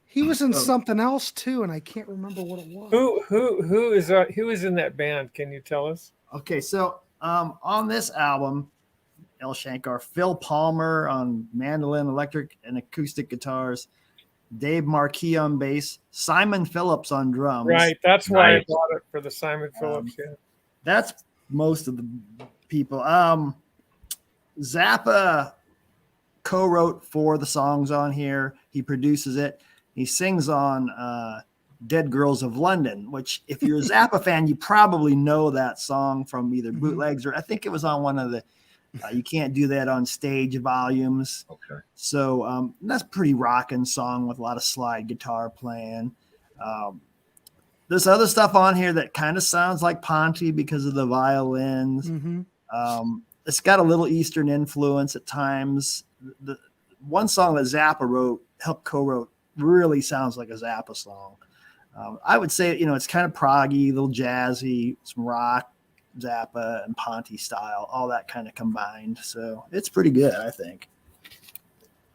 He was in So- something else too, and I can't remember what it was. Who is in that band? Can you tell us? Okay, so on this album, El Shankar, Phil Palmer on mandolin, electric, and acoustic guitars, Dave Marquis on bass, Simon Phillips on drums. Right. That's why I Nice. bought it for the Simon Phillips. Yeah. That's most of the people. Zappa co-wrote 4 of the songs on here. He produces it. He sings on Dead Girls of London, which if you're a Zappa fan, you probably know that song from either Mhm. bootlegs or I think it was on one of the You Can't Do That on Stage volumes. Okay. So that's a pretty rocking song with a lot of slide guitar playing. There's other stuff on here that kind of sounds like Ponte because of the violins. Mm-hmm. It's got a little Eastern influence at times. The one song that Zappa co-wrote, really sounds like a Zappa song. I would say, it's kind of proggy, a little jazzy, some rock, Zappa and Ponte style, all that kind of combined. So it's pretty good, I think.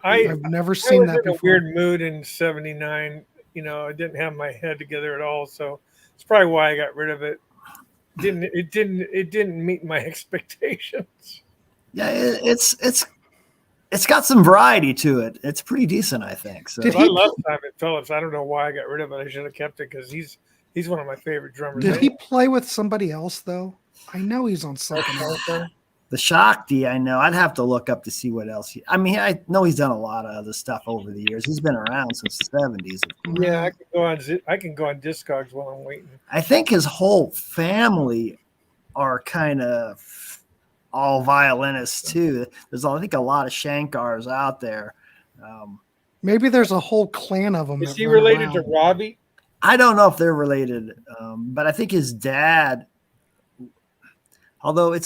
I've never I seen was that in a before. weird mood in '79. I didn't have my head together at all, so it's probably why I got rid of it. It didn't meet my expectations. Yeah, it's it's got some variety to it. It's pretty decent, I think. So Did I he love Simon Phillips. I don't know why I got rid of it. I should have kept it because he's one of my favorite drummers. Did he play with somebody else though? I know he's on something else. the Shakti, I know. I'd have to look up to see what else. I know he's done a lot of other stuff over the years. He's been around since the 70s. Yeah, I can go on Discogs while I'm waiting. I think his whole family are kind of all violinists too. There's, I think, a lot of Shankars out there. Maybe there's a whole clan of them. Is he related to Robbie? I don't know if they're related, but I think his dad, although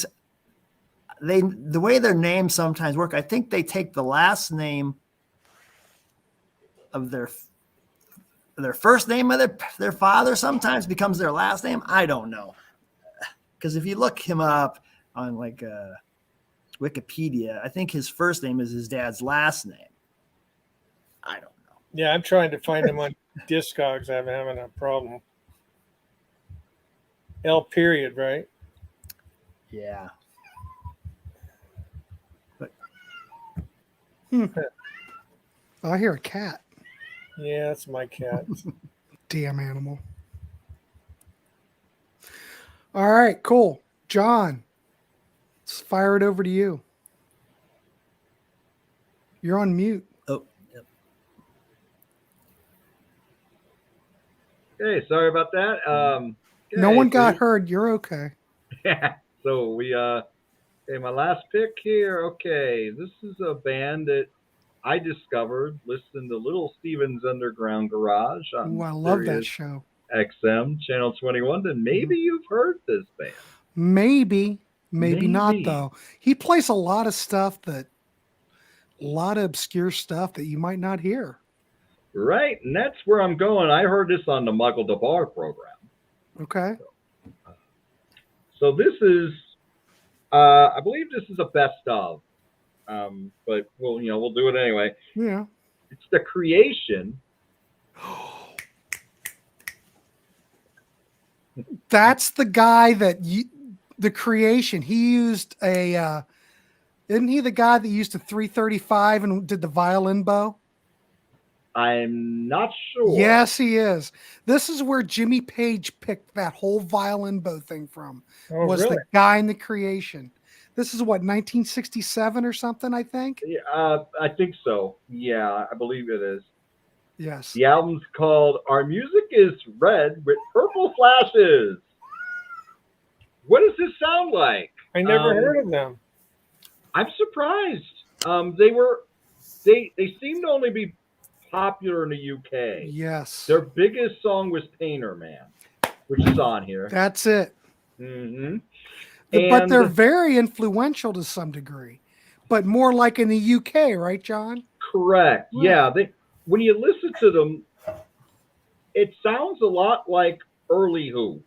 the way their names sometimes work, I think they take the last name of their first name of their father sometimes becomes their last name. I don't know. Because if you look him up on like Wikipedia, I think his first name is his dad's last name. I don't know. Yeah, I'm trying to find him on Discogs. I'm having a problem. L period, right? Yeah. But I hear a cat. Yeah, that's my cat. Damn animal. All right, cool. John, let's fire it over to you. You're on mute. oh, yep. Okay, sorry about that. No one got heard. You're okay. Yeah. So we okay, my last pick here. Okay, this is a band that I discovered listening to Little Steven's Underground Garage on Ooh, I love that Sirius show. XM Channel 21. And maybe you've heard this band. Maybe not Maybe. though. He plays a lot of stuff a lot of obscure stuff that you might not hear. Right, and that's where I'm going. I heard this on the Michael DeBar program. Okay. So this is, I believe this is a best of, but we'll do it anyway. Yeah. It's The Creation. That's the guy the Creation. He used isn't he the guy that used a 335 and did the violin bow? I'm not sure. Yes, he is. This is where Jimmy Page picked that whole violin bow thing from. Oh, was really? the guy in The Creation. This is what, 1967 or something, I think? Yeah, I think so. Yeah, I believe it is. Yes. The album's called Our Music is Red with Purple Flashes. What does this sound like? I never heard of them. I'm surprised. They seem to only be popular in the UK. Yes. Their biggest song was Painter Man, which is on here. That's it. Mm-hmm. But they're very influential to some degree, but more like in the UK, right, John? Correct. Right. Yeah. When you listen to them, it sounds a lot like early Who,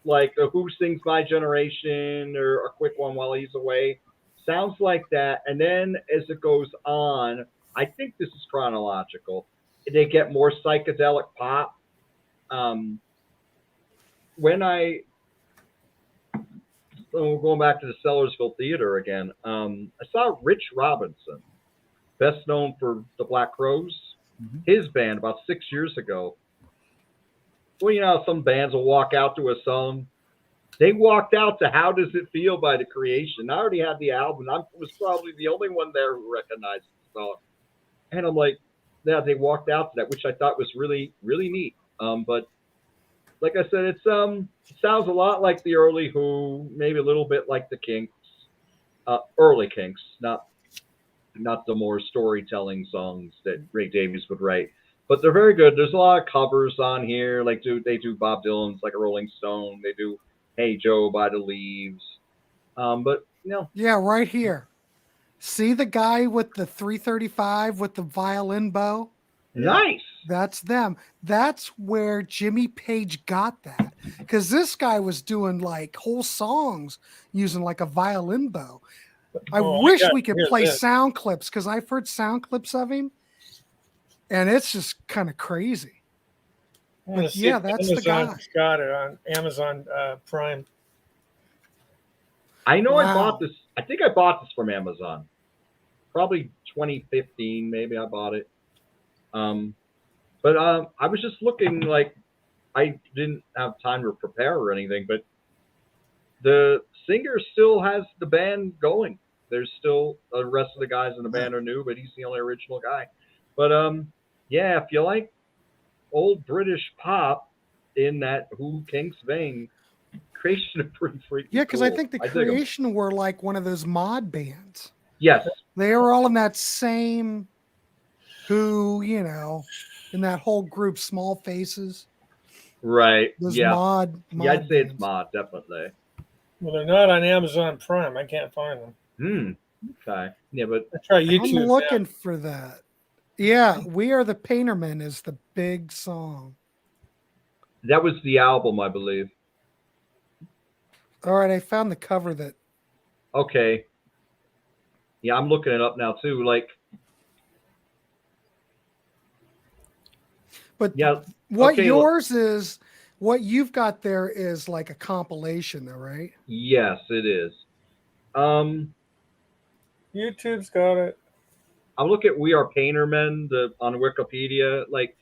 like the Who Sings My Generation or A Quick One While He's Away. Sounds like that. And then as it goes on, I think this is chronological. They get more psychedelic pop. Going back to the Sellersville Theater again, I saw Rich Robinson, best known for the Black Crowes, his band about 6 years ago. Well, some bands will walk out to a song. They walked out to How Does It Feel by The Creation. I already had the album. I was probably the only one there who recognized the song. And I'm like, yeah, they walked out to that, which I thought was really, really neat. But like I said, it sounds a lot like the early Who, maybe a little bit like the Kinks, early Kinks, not the more storytelling songs that Ray Davies would write. But they're very good. There's a lot of covers on here. Like they do Bob Dylan's like a Rolling Stone. They do Hey Joe by the Leaves. But Yeah, right here. See the guy with the 335 with the violin bow? Nice. That's them. That's where Jimmy Page got that. Because this guy was doing like whole songs using like a violin bow. I wish we could play sound clips because I've heard sound clips of him. And it's just kind of crazy. But yeah, that's the guy. Got it on Amazon Prime. I know Wow. I bought this. I think I bought this from Amazon. probably 2015, maybe I bought it. But I was just looking, like, I didn't have time to prepare or anything, but the singer still has the band going. There's still the rest of the guys in the band are new, but he's the only original guy. But yeah, if you like old British pop in that Who Kinks vein, Creation are pretty freaking Yeah, because cool. I think the dig 'em. Creation were like one of those mod bands. Yes, They were all in that same Who, in that whole group, Small Faces. right. Those Yeah, mod yeah, I'd say it's bands. mod, definitely. Well, they're not on Amazon Prime. I can't find them. Okay. Yeah, but I try I'm YouTube. looking for that. Yeah, We Are the Paintermen is the big song. that was the album, I believe. All right, I found the cover that. Okay. Yeah, I'm looking it up now too. Like, But yeah. what Okay. yours is, what you've got there is like a compilation, though, right? Yes, it is. YouTube's got it. I'm looking at We Are Paintermen on Wikipedia. Like,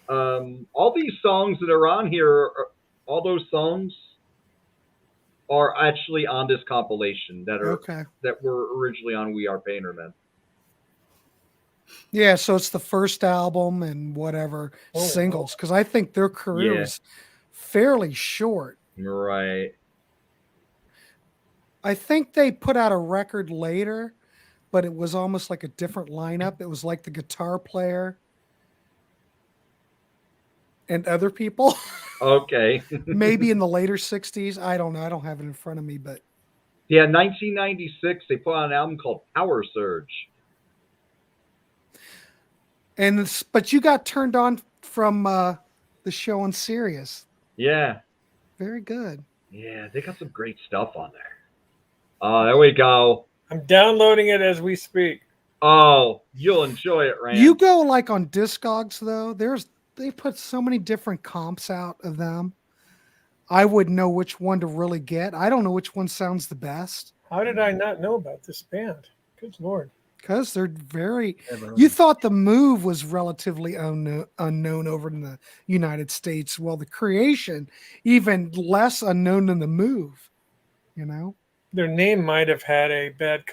all these songs that are on here, all those songs are actually on this compilation that were originally on We Are Paintermen. Yeah, so it's the first album and whatever singles, because I think their career was fairly short. Right. I think they put out a record later, but it was almost like a different lineup. It was like the guitar player and other people. Okay. Maybe in the later 60s. I don't know. I don't have it in front of me, but yeah, 1996, they put out an album called Power Surge. But you got turned on from the show on Sirius. Yeah. Very good. Yeah, they got some great stuff on there. There we go. I'm downloading it as we speak. Oh, you'll enjoy it, Rand. You go like on Discogs though. They put so many different comps out of them. I wouldn't know which one to really get. I don't know which one sounds the best. How did I not know about this band? Good Lord. Because they're very. You thought the Move was relatively unknown over in the United States. Well, the Creation, even less unknown than the Move. Their name might have had a bad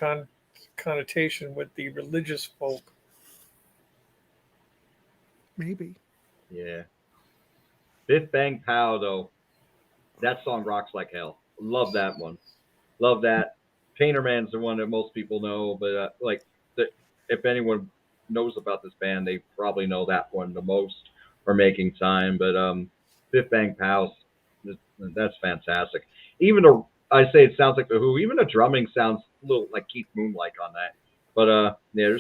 connotation with the religious folk. Maybe. Yeah. Biff Bang Pow, though. That song rocks like hell. Love that one. Love that. Painterman's the one that most people know, but if anyone knows about this band, they probably know that one the most for Making Time. But Biff Bang Pow, that's fantastic. Even I say it sounds like the Who. Even the drumming sounds a little like Keith Moon-like on that. But yeah,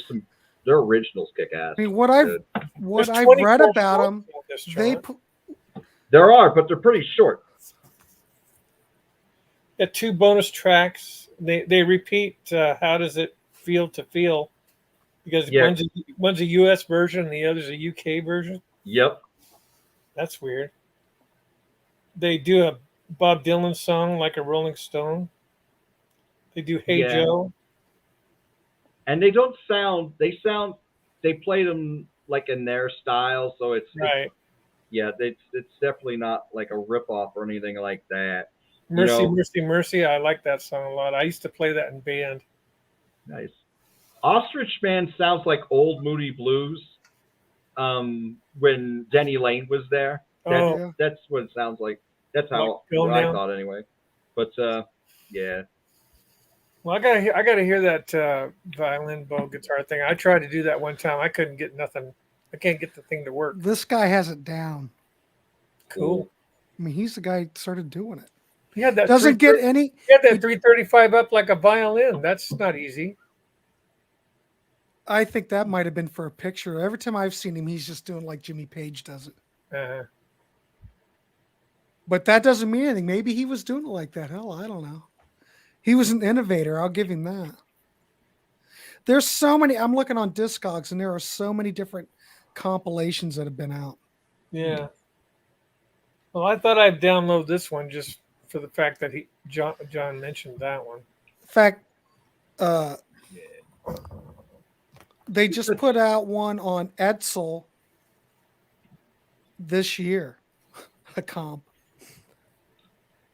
their originals kick ass. I mean, what I've read about them, there are, but they're pretty short. Got 2 bonus tracks. They repeat How Does It Feel to Feel, because one's a US version and the other's a UK version. Yep. That's weird. They do a Bob Dylan song, Like a Rolling Stone. They do Hey Joe. And they play them like in their style, so it's right. It's definitely not like a ripoff or anything like that. Mercy, Mercy, Mercy. I like that song a lot. I used to play that in band. Nice. Ostrich Man sounds like old Moody Blues when Denny Lane was there. That's what it sounds like. That's what I thought anyway. But yeah. Well, I gotta hear that violin, bow, guitar thing. I tried to do that one time. I couldn't get nothing. I can't get the thing to work. This guy has it down. Cool. I mean, he's the guy that started doing it. He had that doesn't get any. He had that 335 up like a violin. That's not easy. I think that might have been for a picture. Every time I've seen him, he's just doing like Jimmy Page does it. Uh-huh. But that doesn't mean anything. Maybe he was doing it like that. Hell, I don't know. He was an innovator. I'll give him that. There's so many. I'm looking on Discogs, and there are so many different compilations that have been out. Yeah. Well, I thought I'd download this one just for the fact that John mentioned that one. In fact, They just put out one on Edsel this year, a comp.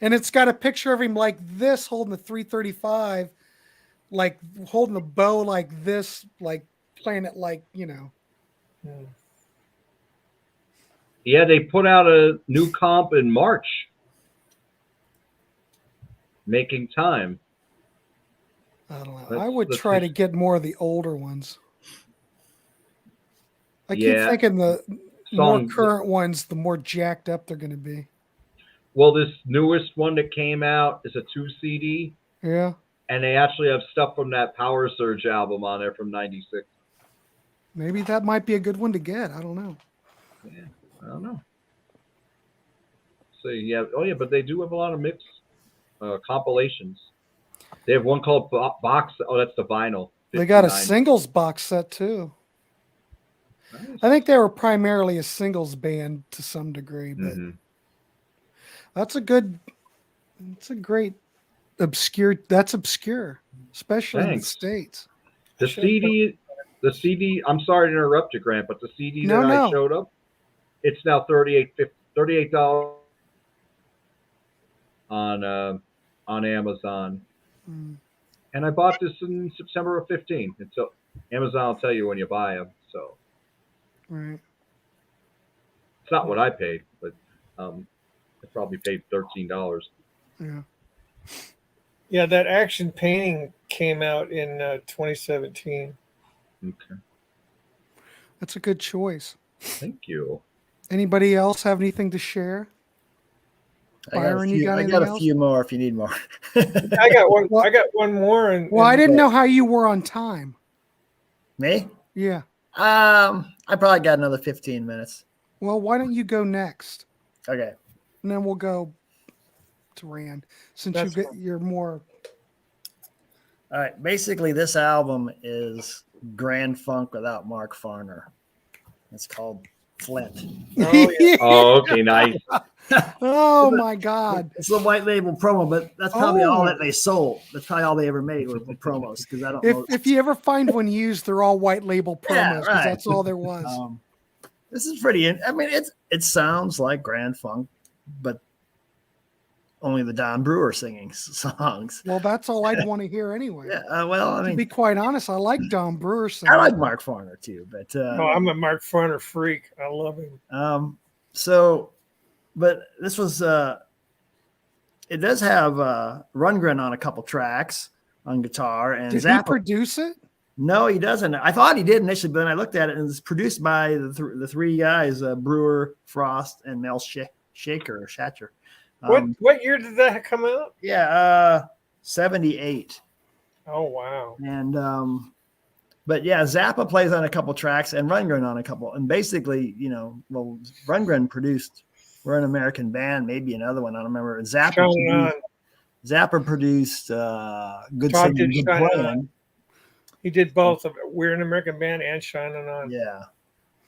And it's got a picture of him like this, holding the 335, like holding the bow like this, like playing it like, you know. Yeah, they put out a new comp in March. Making time. I don't know. I would try to get more of the older ones. I keep thinking the more current ones, the more jacked up they're going to be. Well, this newest one that came out is a 2 CD. Yeah. And they actually have stuff from that Power Surge album on there from '96. Maybe that might be a good one to get. I don't know. Yeah, I don't know. So yeah, but they do have a lot of mixed compilations. They have one called Box. Oh, that's the vinyl. 59. They got a singles box set too. Nice. I think they were primarily a singles band to some degree, but that's a great obscure. That's obscure, especially in the States. The CD. I'm sorry to interrupt you, Grant, but the CD that I showed up, it's now $38 on Amazon. And I bought this in September of 15. And so Amazon will tell you when you buy them. So right. It's not what I paid, but I probably paid $13. Yeah. Yeah, that Action Painting came out in 2017. Okay. That's a good choice. Thank you. Anybody else have anything to share? Byron, I got a few more if you need more. I got one. I got one more. I didn't know how you were on time. Me? Yeah. I probably got another 15 minutes. Well, why don't you go next? Okay. And then we'll go to Rand since you're more. All right. Basically, this album is Grand Funk without Mark Farner. It's called Flint. Oh, yeah. Oh, okay, nice. Oh my God! It's a white label promo, but that's probably all that they sold. That's probably all they ever made were promos because I don't know. If you ever find one used, they're all white label promos because that's all there was. This is pretty. I mean, it sounds like Grand Funk, but only the Don Brewer singing songs. Well, that's all I'd want to hear anyway. Yeah. Well, I mean, to be quite honest, I like Don Brewer singing. I like Mark Farner too, but I'm a Mark Farner freak. I love him. But this was it does have Rundgren on a couple tracks on guitar. And did he produce it? No, he doesn't. I thought he did initially, but then I looked at it and it's produced by the three guys, Brewer, Frost, and Mel Schacher. What year did that come out? Yeah, 78. Oh wow. And but yeah, Zappa plays on a couple tracks and Rundgren on a couple. And basically, Rundgren produced We're an American Band, maybe another one. I don't remember. Zappa produced Good Singing, Good Playing. He did both of We're an American Band and Shining On. Yeah.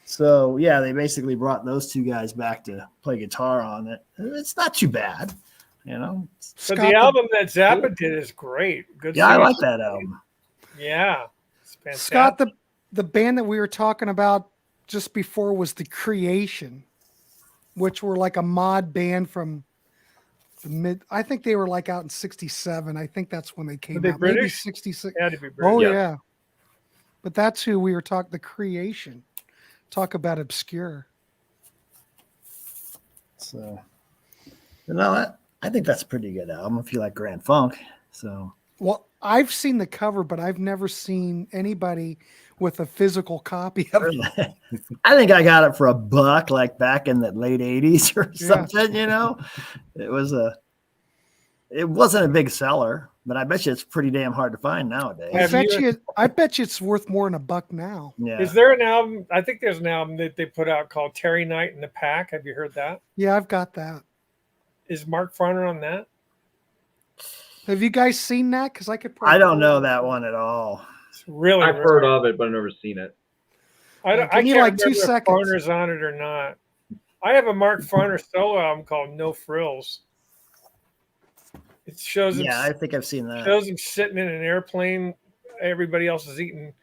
So yeah, they basically brought those two guys back to play guitar on it. It's not too bad, But the album that Zappa did is great. Good. Yeah, I like that album. Yeah, it's fantastic. Scott, the band that we were talking about just before was The Creation, which were like a mod band from the I think they were like out in 67. I think that's when they came out. British? Maybe 66. Had to be British. Oh yeah. But that's who we were talking, The Creation. Talk about obscure. So, I think that's a pretty good album if you like Grand Funk. So, well, I've seen the cover, but I've never seen anybody with a physical copy of it. I think I got it for $1, like back in the late 80s or something. It wasn't a big seller, but I bet you it's pretty damn hard to find nowadays. I bet you it's worth more than $1 now. Yeah. Is there an album? I think there's an album that they put out called Terry Knight and the Pack. Have you heard that? Yeah, I've got that. Is Mark Farner on that? Have you guys seen that? Because I don't know that one at all. It's really. I've heard of it, but I've never seen it. I can't like remember 2 if seconds. Farner's on it or not. I have a Mark Farner solo album called No Frills. It shows him. Yeah, I think I've seen that. Shows him sitting in an airplane everybody else is eating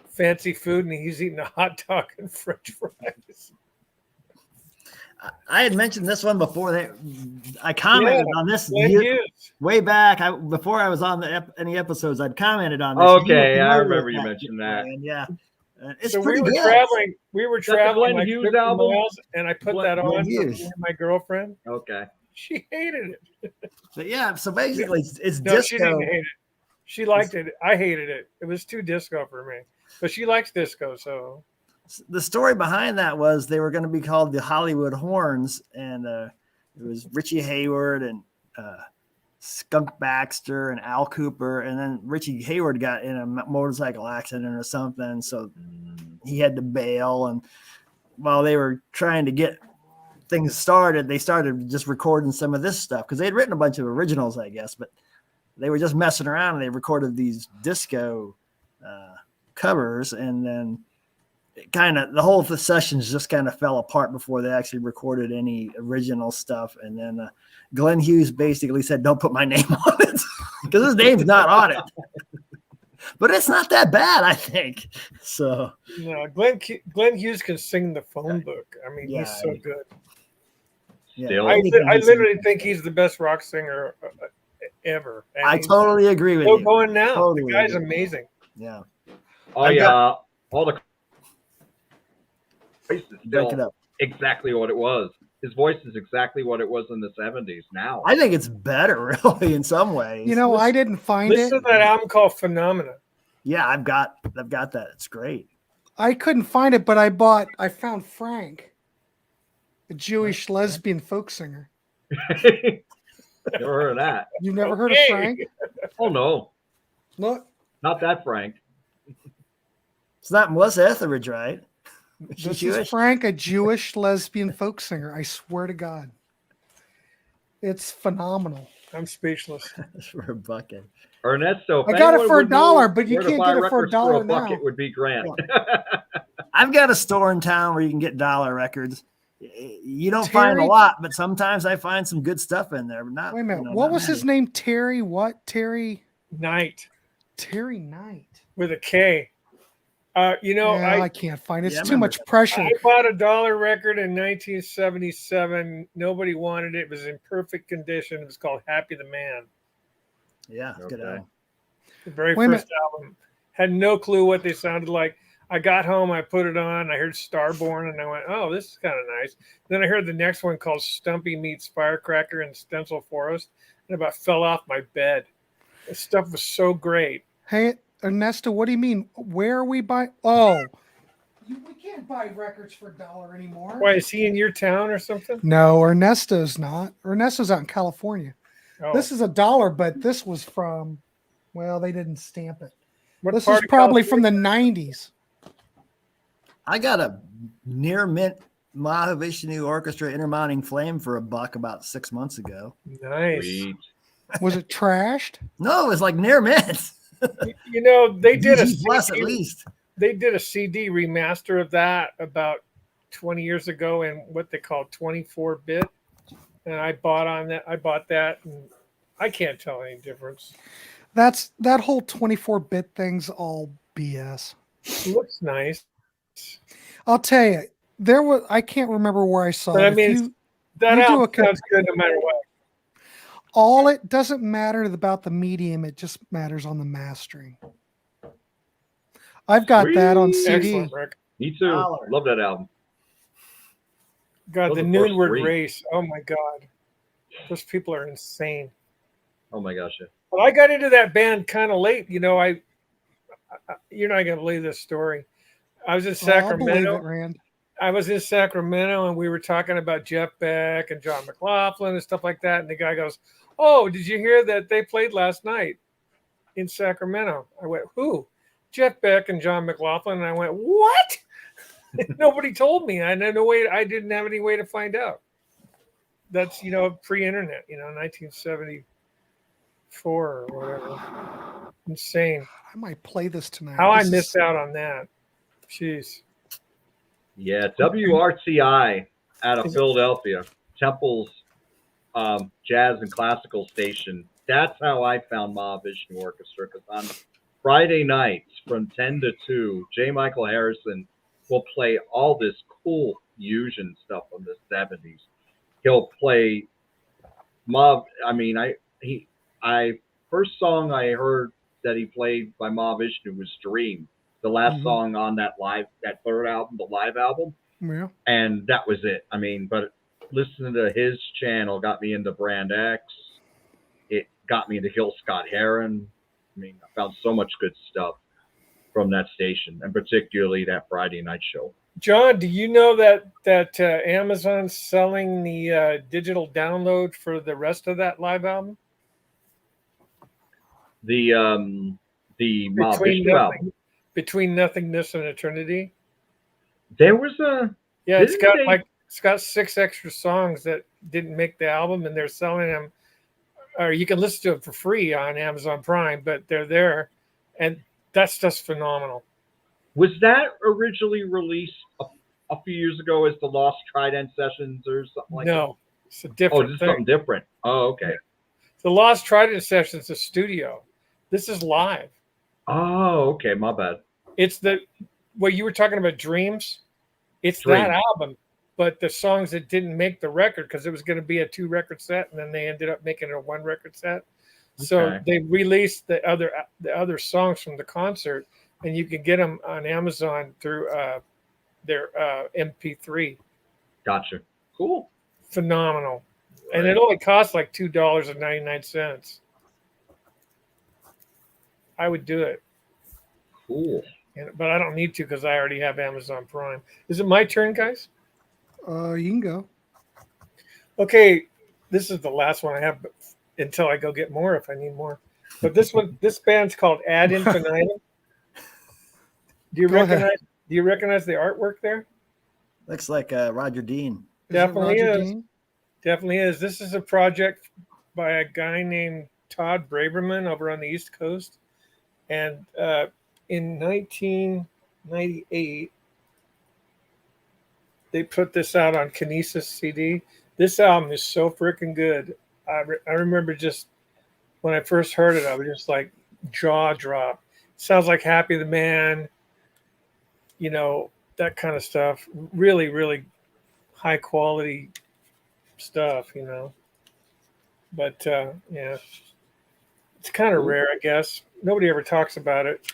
fancy food, and he's eating a hot dog and French fries. I had mentioned this one before. I commented on this Glenn Hughes. way back. Before I was on any episodes, I'd commented on this. Okay, I remember you mentioned that. And yeah, it's So pretty good. We were That's the traveling Glenn like Hughes 50 album? miles, and I put that on for my girlfriend. Okay. She hated it. But yeah, so basically, it's No, disco. she didn't hate it. She liked it. I hated it. It was too disco for me. But she likes disco, so. The story behind that was they were going to be called the Hollywood Horns, and it was Richie Hayward and Skunk Baxter and Al Cooper, and then Richie Hayward got in a motorcycle accident or something, so he had to bail. And while they were trying to get things started, they started just recording some of this stuff because they had written a bunch of originals, I guess, but they were just messing around and they recorded these disco covers, and then the whole sessions just kind of fell apart before they actually recorded any original stuff. And then Glenn Hughes basically said, "Don't put my name on it," because his name's not on it. But it's not that bad, I think. So no, Glenn Hughes can sing the phone book. I mean, he's so good. Yeah, I literally think he's the best rock singer ever. And I totally agree with still you. going now. Totally the guy's amazing. Yeah. All the voice is Break it still up. exactly what it was. His voice is exactly what it was in the 70s now. I think it's better, really, in some ways. You know, I didn't find Listen it. to that album called Phenomena. Yeah, I've got that. It's great. I couldn't find it, but I found Frank, a Jewish lesbian folk singer. Never heard of that. You've never heard of Frank? Oh no, Look, not that Frank. It's not Melissa Etheridge, right? this is Frank, a Jewish lesbian folk singer. I swear to God. It's phenomenal. I'm speechless. For a bucket. Ernesto, I got it for $1, but you can't get it for $1 now. Bucket would be Grant. I've got a store in town where you can get dollar records. You don't find a lot, but sometimes I find some good stuff in there. But not. Wait a minute. What was his name? Terry what? Terry Knight. Terry Knight. With a K. I can't find it. It's too much pressure. I bought a dollar record in 1977. Nobody wanted it. It was in perfect condition. It was called Happy the Man. Yeah, good album. The very first album. Had no clue what they sounded like. I got home, I put it on, I heard Starborn, and I went, oh, this is kind of nice. Then I heard the next one called Stumpy Meets Firecracker in Stencil Forest, and about fell off my bed. This stuff was so great. Hey, Ernesto, what do you mean? Where are we buying? Oh, we can't buy records for $1 anymore. Why, is he in your town or something? No, Ernesto's not. Ernesto's out in California. Oh. This is $1, but this was from, well, they didn't stamp it. This part is probably from the 90s. I got a near mint Mahavishnu Orchestra Intermounting Flame for $1 about 6 months ago. Nice. Sweet. Was it trashed? No, it was like near mint. They did a plus CD, at least. They did a CD remaster of that about 20 years ago in what they call 24-bit, and I bought that, and I can't tell any difference. That whole 24-bit thing's all BS. It looks nice. I'll tell you, I can't remember where I saw but it. I mean, that album sounds good no matter what. All it doesn't matter about the medium, it just matters on the mastering. I've got that on CD. Excellent, Rick. Me too. Love that album. God, the Noonward Race. Oh my God. Those people are insane. Oh my gosh. Yeah. Well, I got into that band kind of late. You're not going to believe this story. I was in Sacramento. I'll believe it, Rand. I was in Sacramento, and we were talking about Jeff Beck and John McLaughlin and stuff like that. And the guy goes, "Oh, did you hear that they played last night in Sacramento?" I went, "Who?" "Jeff Beck and John McLaughlin." And I went, "What?" Nobody told me. I had no way. I didn't have any way to find out. That's pre-internet. 1974 or whatever. Insane. I might play this tonight. How I missed out on that. Jeez. Yeah, WRCI out of Philadelphia, Temple's jazz and classical station. That's how I found Mahavishnu Orchestra, because Friday nights from 10 to 2, J. Michael Harrison will play all this cool fusion stuff from the 70s. He'll play Mob. I mean, I first song I heard that he played by Mob Vishnu was Dream, the last song on that third album, the live album. Yeah. And that was it. I mean, but listening to his channel got me into Brand X. It got me into Hill Scott Heron. I mean, I found so much good stuff from that station, and particularly that Friday night show. John, do you know that Amazon's selling the digital download for the rest of that live album? The Mob Vishnu album. Between Nothingness and Eternity. There was a it's got 6 extra songs that didn't make the album, and they're selling them, or you can listen to them for free on Amazon Prime, but they're there, and that's just phenomenal. Was that originally released a few years ago as the Lost Trident Sessions or something like that? No, it's a different thing. Something different. Oh, okay. The Lost Trident Sessions is studio. This is live. Oh, okay. My bad. It's what you were talking about, Dreams. It's that album, but the songs that didn't make the record because it was going to be a 2-record set, and then they ended up making it a 1-record set. So they released the other songs from the concert, and you can get them on Amazon through their MP3. Gotcha. Cool. Phenomenal. And it only costs like $2.99. I would do it. Cool. But I don't need to because I already have Amazon Prime. Is it my turn, guys? You can go. Okay, this is the last one I have until I go get more if I need more. But this band's called Ad Infinitum. Do you recognize the artwork there? Looks like Roger Dean. Definitely is. Definitely is. This is a project by a guy named Todd Braverman over on the East Coast. And in 1998, they put this out on Kinesis CD. This album is so freaking good. I remember just when I first heard it, I was just like jaw drop. Sounds like Happy the Man, you know, that kind of stuff. Really, really high quality stuff, you know. But yeah, it's kind of rare, I guess. Nobody ever talks about it.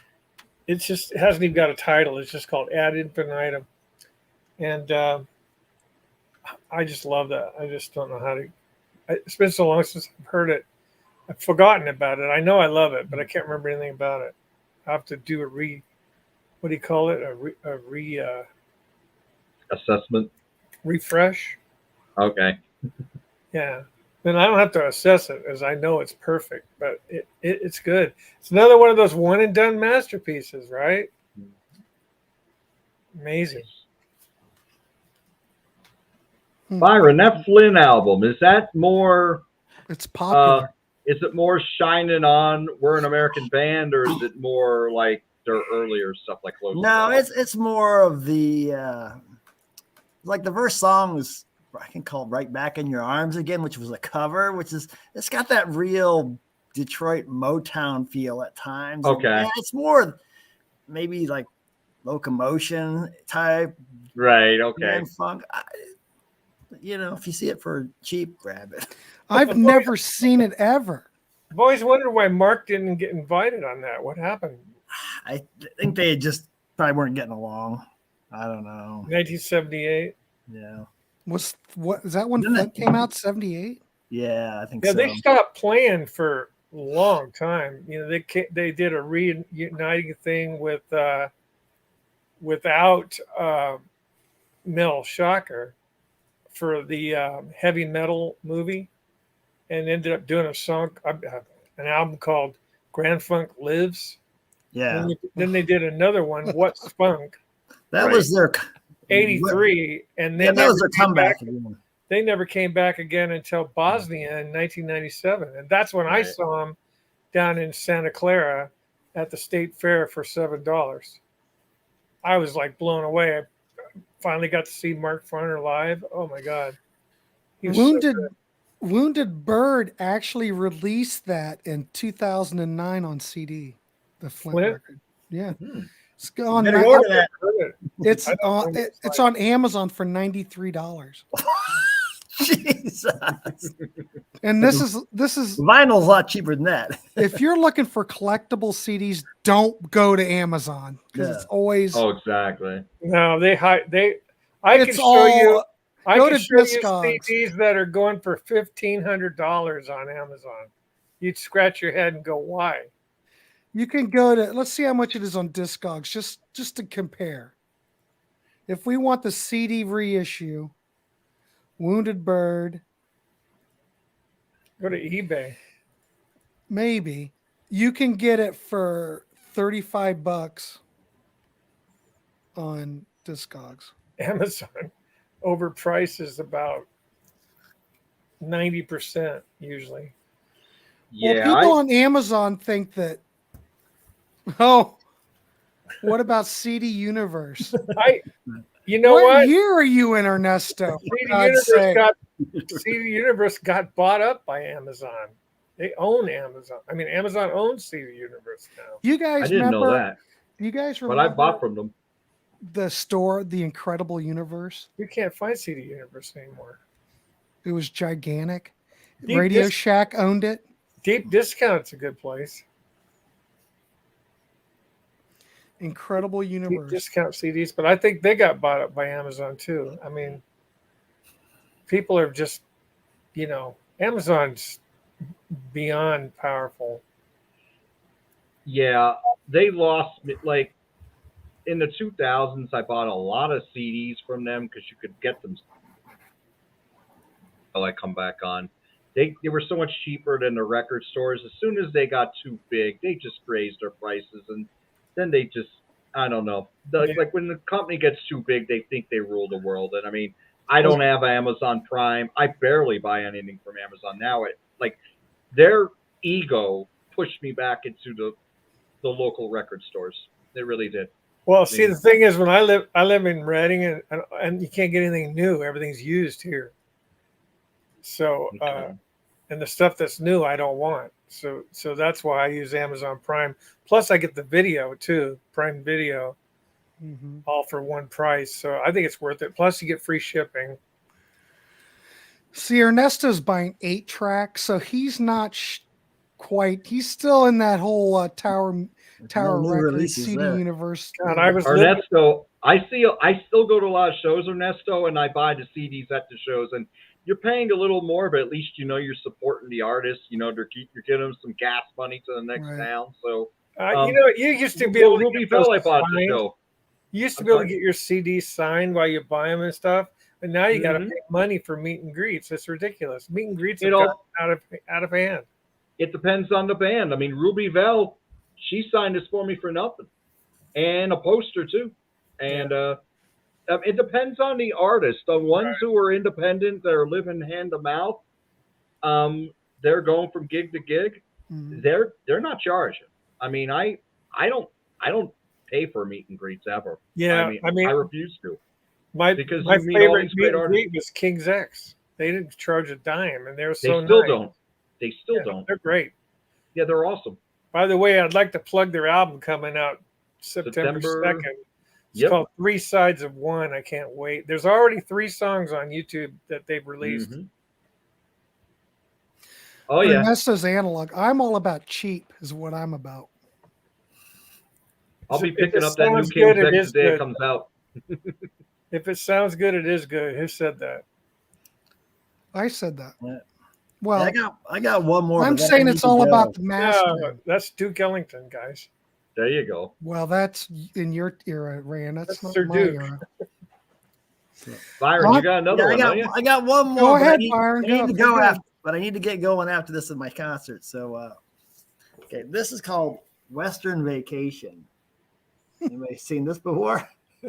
It hasn't even got a title. It's just called Ad Infinitum. And I just love that. I just don't know how to. It's been so long since I've heard it. I've forgotten about it. I know I love it, but I can't remember anything about it. I have to do what do you call it? Assessment. Refresh. Okay. Yeah. And I don't have to assess it as I know it's perfect, but it's good. It's another one of those one and done masterpieces, right? Amazing. Byron, that Flynn album, is that more? It's popular. Is it more shining on We're an American Band, or is it more like their earlier stuff like Logan? No, it's more of the like the first song was I can call Right Back in Your Arms Again, which was a cover, it's got that real Detroit Motown feel at times. Okay. And it's more maybe like Locomotion type. Right. Okay. Funk. If you see it for cheap, grab it. I've never seen it ever. I've always wondered why Mark didn't get invited on that. What happened? I think they just probably weren't getting along. I don't know. 1978. Yeah. Is that when Flint came out? 78. Yeah, I think so. So. They stopped playing for a long time. You know, they did a reuniting thing without Mel Shocker for the heavy metal movie, and ended up doing an album called Grand Funk Lives. Yeah. Then they did another one, What's Funk? That was their 83, and then that was their comeback. They never came back again until Bosnia in 1997, and that's when I saw them down in Santa Clara at the State Fair for $7. I was like blown away. I finally got to see Mark Farner live. Oh my God! Wounded Bird actually released that in 2009 on CD. The Flint Flint? record. Yeah. Hmm. It's on, Better go to that. it's I don't know it's on Amazon for $93. Jesus. And this is Vinyl's a lot cheaper than that. if you're looking for collectible CDs, don't go to Amazon because Yeah. it's always Oh, exactly. No, I can it's show you. all I go can to show you Discogs. CDs that are going for $1,500 on Amazon. You'd scratch your head and go, "Why?" You can go to let's see how much it is on Discogs just to compare. If we want the CD reissue, Wounded Bird, Go to eBay. maybe you can get it for $35 on Discogs. Amazon overprices about 90% usually. Well, Yeah, people on Amazon think that. Oh, what about CD Universe? You know what what? year are you in, Ernesto? CD Universe got bought up by Amazon. They own Amazon. I mean, Amazon owns CD Universe now. You I guys didn't remember? know that, You guys but remember I bought from them. the store, The Incredible Universe? You can't find CD Universe anymore. It was gigantic. Deep Radio Dis- Shack owned it. Deep Discount's a good place. Incredible Deep Universe. Discount CDs, but I think they got bought up by Amazon too. I mean, people are just, Amazon's beyond powerful. Yeah, they lost me. Like in the 2000s, I bought a lot of CDs from them because you could get them. Until I come back on, they were so much cheaper than the record stores. As soon as they got too big, they just raised their prices, and then they just, I don't know. Like when the company gets too big, they think they rule the world. And I mean, I don't have Amazon Prime. I barely buy anything from Amazon now. Their ego pushed me back into the local record stores. They really did. Well, see, the thing is, when I live in Reading, and you can't get anything new. Everything's used here. So, and the stuff that's new, I don't want. So that's why I use Amazon Prime. Plus, I get the video too, Prime Video, all for one price. So I think it's worth it. Plus, you get free shipping. See, Ernesto's buying 8-track, so he's not quite. He's still in that whole Tower Records CD there. Universe. God, I was Ernesto, I still go to a lot of shows, Ernesto, and I buy the CDs at the shows, and you're paying a little more, but at least you're supporting the artist. You're giving them some gas money to the next town. So you used to be able to Ruby get Bell, those I bought at the signed. show. You used to be able to get your CDs signed while you buy them and stuff, but now you got to pay money for meet and greets. It's ridiculous. Meet and greets have gotten out of hand. It depends on the band. I mean, Ruby Bell, she signed this for me for nothing, and a poster too. And it depends on the artist. The ones who are independent, that are living hand to mouth, they're going from gig to gig. They're not charging. I mean, I don't pay for meet and greets ever. Yeah, I mean, I refuse to. My because my you meet all favorite these meet great and greet artists. was King's X. They didn't charge a dime, and they were They so still nice. don't. They still don't. They're great. Yeah, they're awesome. By the way, I'd like to plug their album coming out September 2nd. It's called 3 Sides of One. I can't wait. There's already 3 songs on YouTube that they've released. Oh yeah. Ernesto's analog. I'm all about cheap, is what I'm about. I'll be If picking it up that new sounds King's good, it X is the day it good. comes out. If it sounds good, it is good. Who said that? I said that. Yeah. Well, I got one more. I'm but then saying I it's need to all go. about the mastering. No, that's Duke Ellington, guys. There you go. Well, that's in your era, Rand. That's not Sir my Duke. era. Byron, you got another one, don't you? I got one more. Go but ahead, I need, Byron. I need Go. to Go go ahead. after, but I need to get going after this at my concert. So, okay, this is called Western Vacation. Anybody seen this before?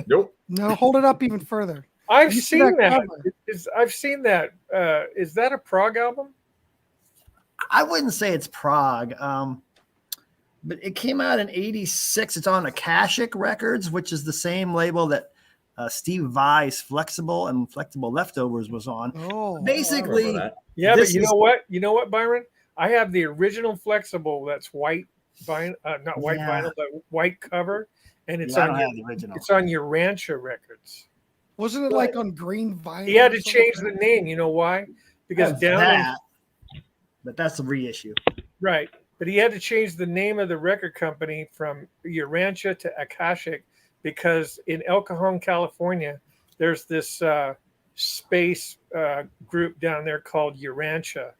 Nope. No, hold it up even further. I've You see seen that that. cover. I've seen that. Is that a prog album? I wouldn't say it's prog, but it came out in '86. It's on Akashic Records, which is the same label that Steve Vai's Flexible and Flexible Leftovers was on. Oh, Basically, Remember that. Yeah, but This you is- know what? You know what, Byron? I have the original Flexible that's white vinyl, not white Yeah. vinyl, but white cover, and it's Yeah, I on don't your, have the original. it's on your Rancher records. Wasn't it like on green vinyl? He had or to something? change the name. You know why? Because Have down in, that, but that's a reissue. right, but he had to change the name of the record company from Urantia to Akashic because in El Cajon, California, there's this space group down there called Urantia,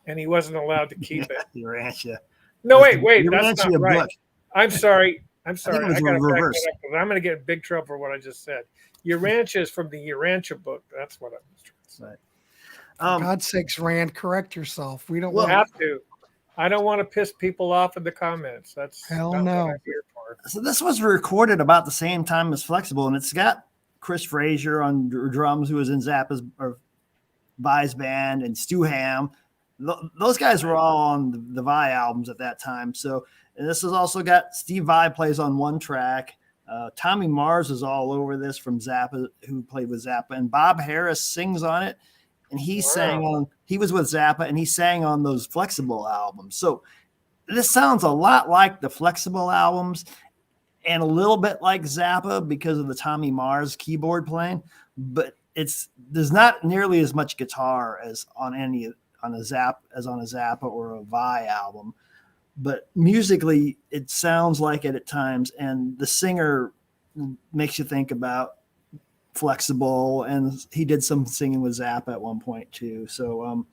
and he wasn't allowed to keep it. Urantia. No, wait, that's Urantia not right. book. I'm sorry. I think it was I got to back reversed. that up because I'm going to get in big trouble for what I just said. Urantia is from the Urantia book. That's what I was trying to say. Right. For God's sakes, Rand, correct yourself. We don't Well, want Have to. I don't want to piss people off in the comments. That's Hell not no. what I'm here for. So this was recorded about the same time as Flexible, and it's got Chris Frazier on drums, who was in Zappa's or Vi's band, and Stu Ham. Those guys were all on the Vi albums at that time. So, and this has also got Steve Vai plays on one track. Tommy Mars is all over this from Zappa, who played with Zappa, and Bob Harris sings on it. And he was with Zappa, and he sang on those Flexible albums. So this sounds a lot like the Flexible albums and a little bit like Zappa because of the Tommy Mars keyboard playing, but there's not nearly as much guitar as on a Zappa or a Vi album. But musically, it sounds like it at times, and the singer makes you think about Flexible, and he did some singing with Zappa at one point too. So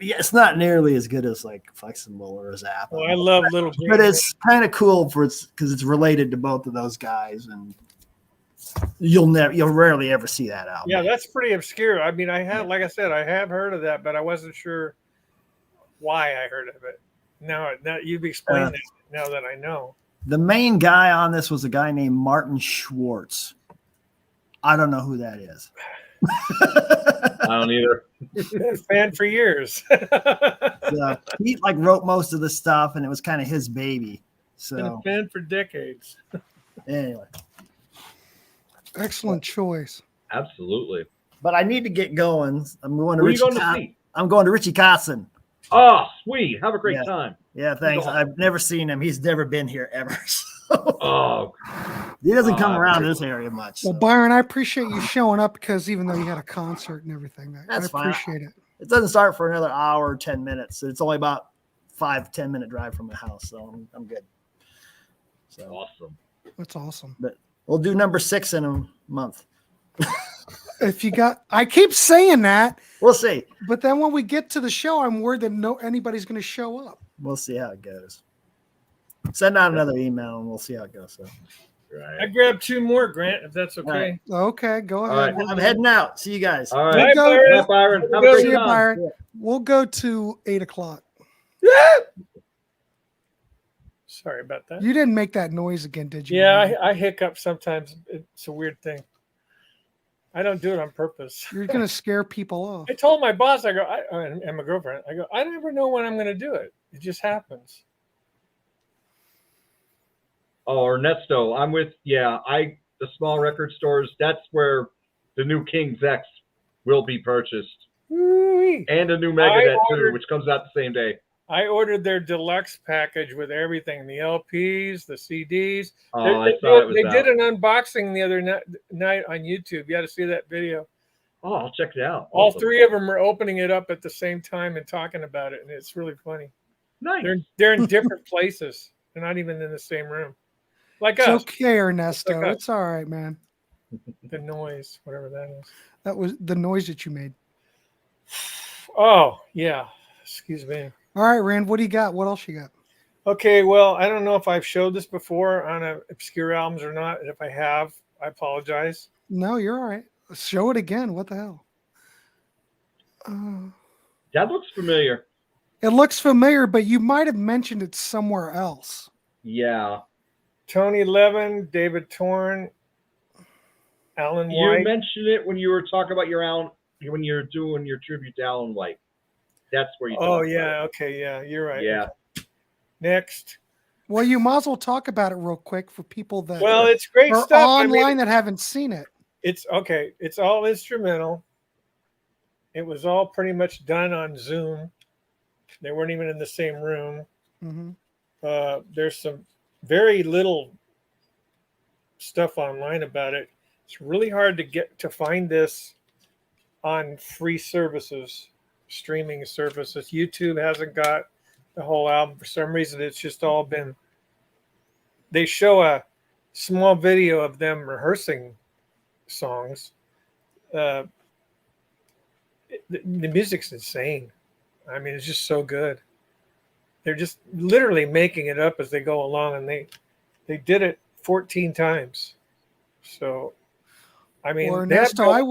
yeah, it's not nearly as good as like Flexible or Zappa. Well, I love Little Green. But it's kind of cool because it's related to both of those guys, and you'll rarely ever see that album. Yeah, that's pretty obscure. I mean, like I said, I have heard of that, but I wasn't sure why I heard of it. Now you've explained it now that I know. The main guy on this was a guy named Martin Schwartz. I don't know who that is. I don't either. Been a fan for years. He wrote most of the stuff, and it was kind of his baby. Been a So fan for decades. anyway, excellent choice. Absolutely. but I need to get going. I'm going to Who are you Richie. going to see? I'm going to Richie Kotzen. Oh, sweet. Have a great Yeah. time. Yeah, thanks. Go on. I've never seen him. He's never been here ever. So Oh, he doesn't come around great. this area much. Well, So. Byron, I appreciate you showing up because even though you had a concert and everything, I That's fine. appreciate it. It doesn't start for another hour or 10 minutes. It's only about 5-10 minute drive from my house, so I'm good. So awesome. That's awesome. we'll do number 6 in a month. If you got, I keep saying that, We'll see. but then when we get to the show, I'm worried that anybody's going to show up. We'll see how it goes. Send out another email and we'll see how it goes. So I Right. grabbed 2 more, Grant, if that's okay. right. Okay, go All ahead. right. I'm heading out. See you guys. All We'll right. go- Byron. Bye, Byron. Have a Go great See you, time. Byron. We'll go to 8:00. Sorry about that. You didn't make that noise again, did you? Yeah, Byron? I hiccup sometimes. It's a weird thing. I don't do it on purpose. You're going to scare people off. I told my boss, I go, and my girlfriend, I go, I never know when I'm going to do it. It just happens. Oh, Ernesto, I'm with, the small record stores, that's where the new King's X will be purchased. Woo-wee. And a new I Megadeth ordered- too, which comes out the same day. I ordered their deluxe package with everything, the LPs, the CDs. Oh, They I saw it was they out. did an unboxing the other night on YouTube. You got to see that video. Oh, I'll check it out. All Awesome. 3 of them are opening it up at the same time and talking about it, and it's really funny. Nice. They're in different places. They're not even in the same room. Like It's us, okay, Ernesto. Okay. It's all right, man. the noise, whatever that is. That was the noise that you made. Oh, yeah. Excuse me. All right, Rand, what do you got? What else you got? Okay, well, I don't know if I've showed this before on obscure albums or not. And if I have, I apologize. No, you're all right. Show it again. What the hell? That looks familiar. It looks familiar, but you might have mentioned it somewhere else. Yeah. Tony Levin, David Torn, Alan You White. mentioned it when you were talking about when you're doing your tribute to Alan White. That's where you Oh, talked yeah. about Okay, yeah, you're it. right. Yeah. Next. Well, you might as well talk about it real quick for people that Well, it's great are stuff. online I mean, that haven't seen it. it's okay. It's all instrumental. It was all pretty much done on Zoom. They weren't even in the same room. Mhm. There's some very little stuff online about it. It's really hard to find this on free services, streaming services. YouTube hasn't got the whole album for some reason. It's just all been. They show a small video of them rehearsing songs. The music's insane. I mean, it's just so good. They're just literally making it up as they go along, and they did it 14 times. So, I mean, Or Ernesto, I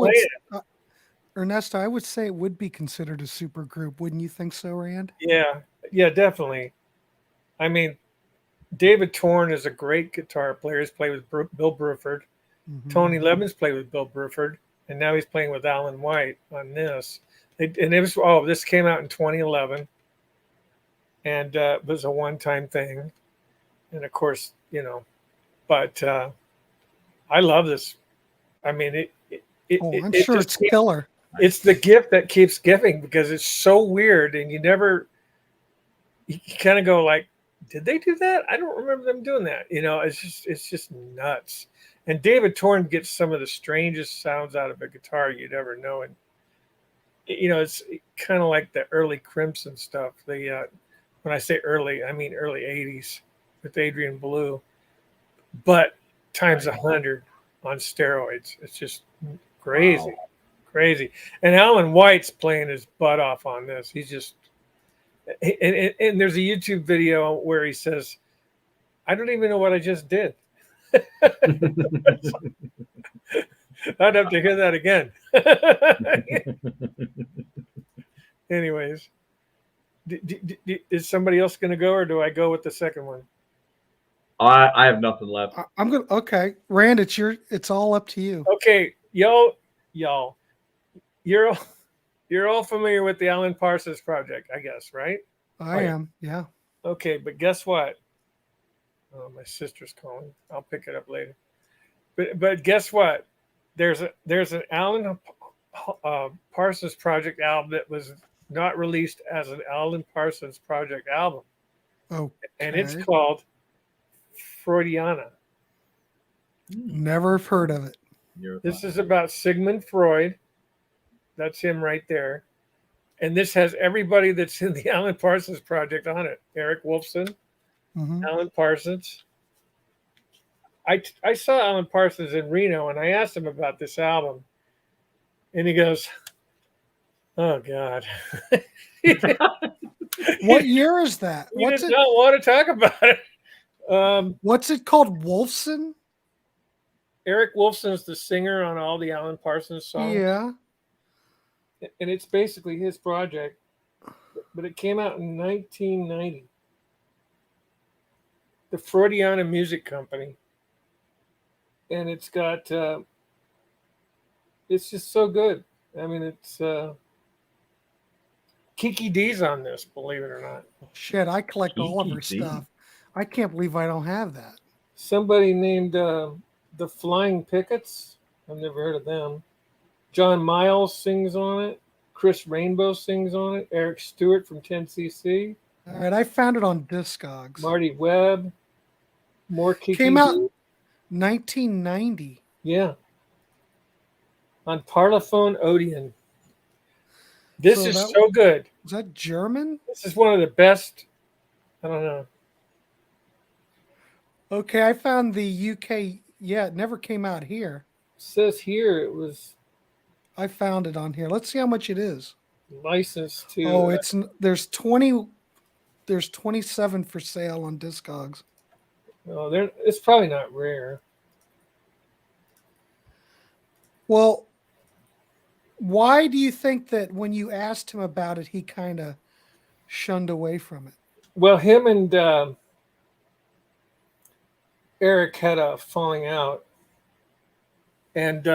would say it would be considered a super group. Wouldn't you think so, Rand? Yeah, definitely. I mean, David Torn is a great guitar player. He's played with Bill Bruford. Mm-hmm. Tony Levin's played with Bill Bruford, and now he's playing with Alan White on this. This came out in 2011, and it was a one-time thing. And of course, but I love this. I mean, I'm sure it's killer. It's the gift that keeps giving because it's so weird, and you kind of go like, did they do that? I don't remember them doing that. It's just nuts. And David Torn gets some of the strangest sounds out of a guitar you'd ever know. And it's kind of like the early Crimson stuff. When I say early, I mean early '80s with Adrian Blue, but times 100 on steroids. It's just crazy, crazy. And Alan White's playing his butt off on this. He's just. And there's a YouTube video where he says, I don't even know what I just did. I'd have to hear that again. Anyways, is somebody else going to go, or do I go with the second one? I have nothing left. I'm going to, okay. Rand, it's all up to you. Okay. Y'all, you're all familiar with the Alan Parsons Project, I guess, right? I am, yeah. Okay, but guess what? Oh, my sister's calling. I'll pick it up later. But guess what? There's an Alan Parsons Project album that was not released as an Alan Parsons Project album. Oh, and it's called Freudiana. Never have heard of it. This is about Sigmund Freud. That's him right there. And this has everybody that's in the Alan Parsons Project on it. Eric Wolfson, Alan Parsons. I saw Alan Parsons in Reno, and I asked him about this album. And he goes, oh, God. What year is that? He does not want to talk about it. What's it called? Wolfson? Eric Wolfson's the singer on all the Alan Parsons songs. Yeah. And it's basically his project, but it came out in 1990. The Freudiana Music Company. And it's got, it's just so good. I mean, it's, Kiki D's on this, believe it or not. Shit, I collect all of her stuff. I can't believe I don't have that. Somebody named the Flying Pickets. I've never heard of them. John Miles sings on it. Chris Rainbow sings on it. Eric Stewart from 10cc. All right, I found it on Discogs. Marty Webb. More Kiki. Came out 1990. Yeah. On Parlophone Odeon. This is so good. Is that German? This is one of the best. I don't know. Okay, I found the UK. Yeah, it never came out here. It says here it was. I found it on here. Let's see how much it is. Licensed to. Oh, there's 20. There's 27 for sale on Discogs. Oh, it's probably not rare. Well, why do you think that when you asked him about it, he kind of shunned away from it? Well, him and Eric had a falling out, and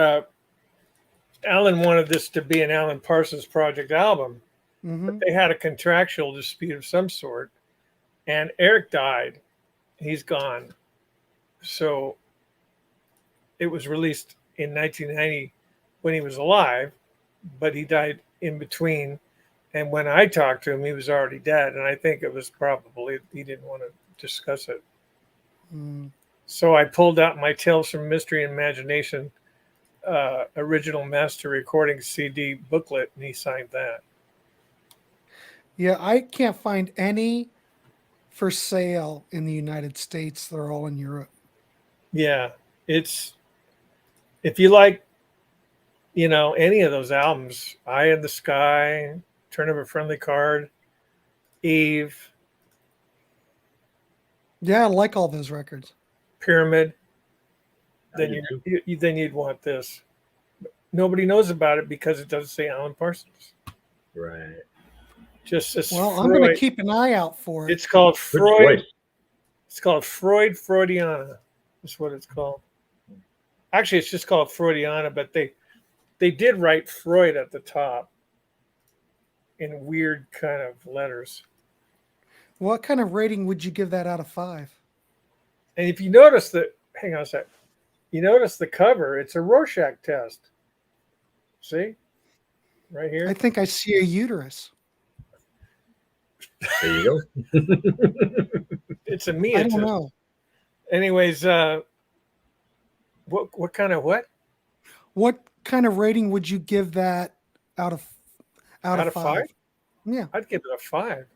Alan wanted this to be an Alan Parsons Project album, but they had a contractual dispute of some sort, and Eric died. He's gone. So it was released in 1990 when he was alive, but he died in between. And when I talked to him, he was already dead. And I think it was probably he didn't want to discuss it. Mm. So I pulled out my Tales from Mystery and Imagination original master recording CD booklet, and he signed that. Yeah, I can't find any for sale in the United States. They're all in Europe. Yeah, it's if you like, any of those albums, Eye in the Sky, Turn of a Friendly Card, Eve, Yeah, I like all those records. Pyramid, I then do then you'd want this. Nobody knows about it because it doesn't say Alan Parsons. Right. Just as Well, Freud. I'm going to keep an eye out for it. It's called Good Freud. choice. It's called Freudiana. That's what it's called. Actually, it's just called Freudiana, but they did write Freud at the top in weird kind of letters. What kind of rating would you give that out of 5? And if you notice hang on a sec. You notice the cover, it's a Rorschach test. See? Right here. I think I see a uterus. There you go. It's a Mia I don't test. know. Anyways, what kind of what? What kind of rating would you give that out of Out of 5? 5? Yeah. I'd give it a 5.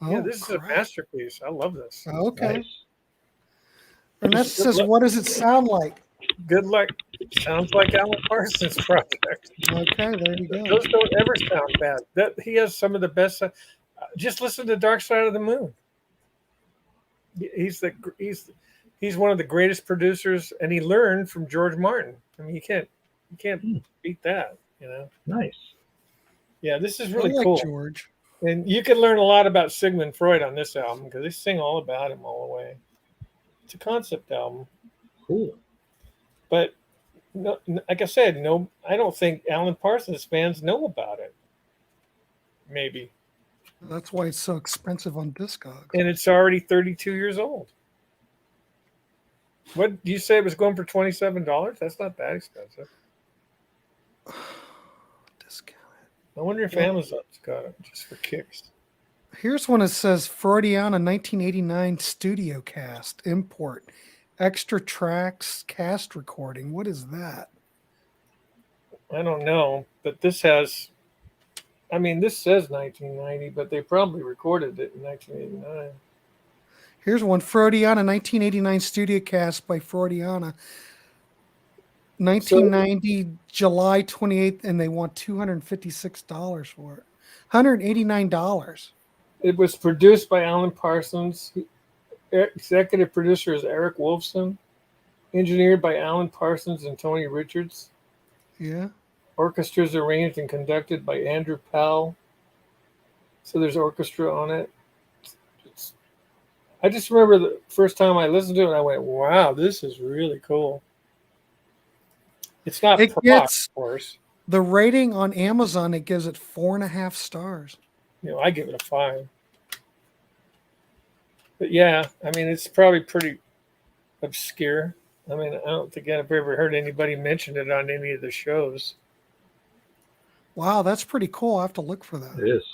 Oh, Yeah, this is a crap. masterpiece. I love this. Okay. Nice. And that says, what does it sound like? Good luck. Sounds like Alan Parsons' project. Okay, there you go. Those don't ever sound bad. That he has some of the best. Just listen to Dark Side of the Moon. He's one of the greatest producers, and he learned from George Martin. I mean, you can't beat that. Nice. Yeah, this is I really like cool. George. And you can learn a lot about Sigmund Freud on this album because they sing all about him all the way. It's a concept album, Cool. but no, like I said, no, I don't think Alan Parsons fans know about it. Maybe, That's why it's so expensive on Discogs. and it's already 32 years old. What do you say it was going for $27? That's not that expensive. Discount. I wonder if Amazon's got it just for kicks. Here's one that says Freudiana 1989 studio cast import extra tracks cast recording. What is that? I don't know, but this says 1990, but they probably recorded it in 1989. Here's one Freudiana 1989 studio cast by Freudiana 1990 July 28th, and they want $256 for it. $189. It was produced by Alan Parsons. Executive producer is Eric Wolfson. Engineered by Alan Parsons and Tony Richards. Yeah. Orchestras arranged and conducted by Andrew Powell. So there's orchestra on it. I just remember the first time I listened to it, I went, wow, this is really cool. It's not It prop, gets- of course. The rating on Amazon, it gives it 4.5 stars. I give it a 5. But yeah, I mean, it's probably pretty obscure. I mean, I don't think I've ever heard anybody mention it on any of the shows. Wow, that's pretty cool. I have to look for that. It is.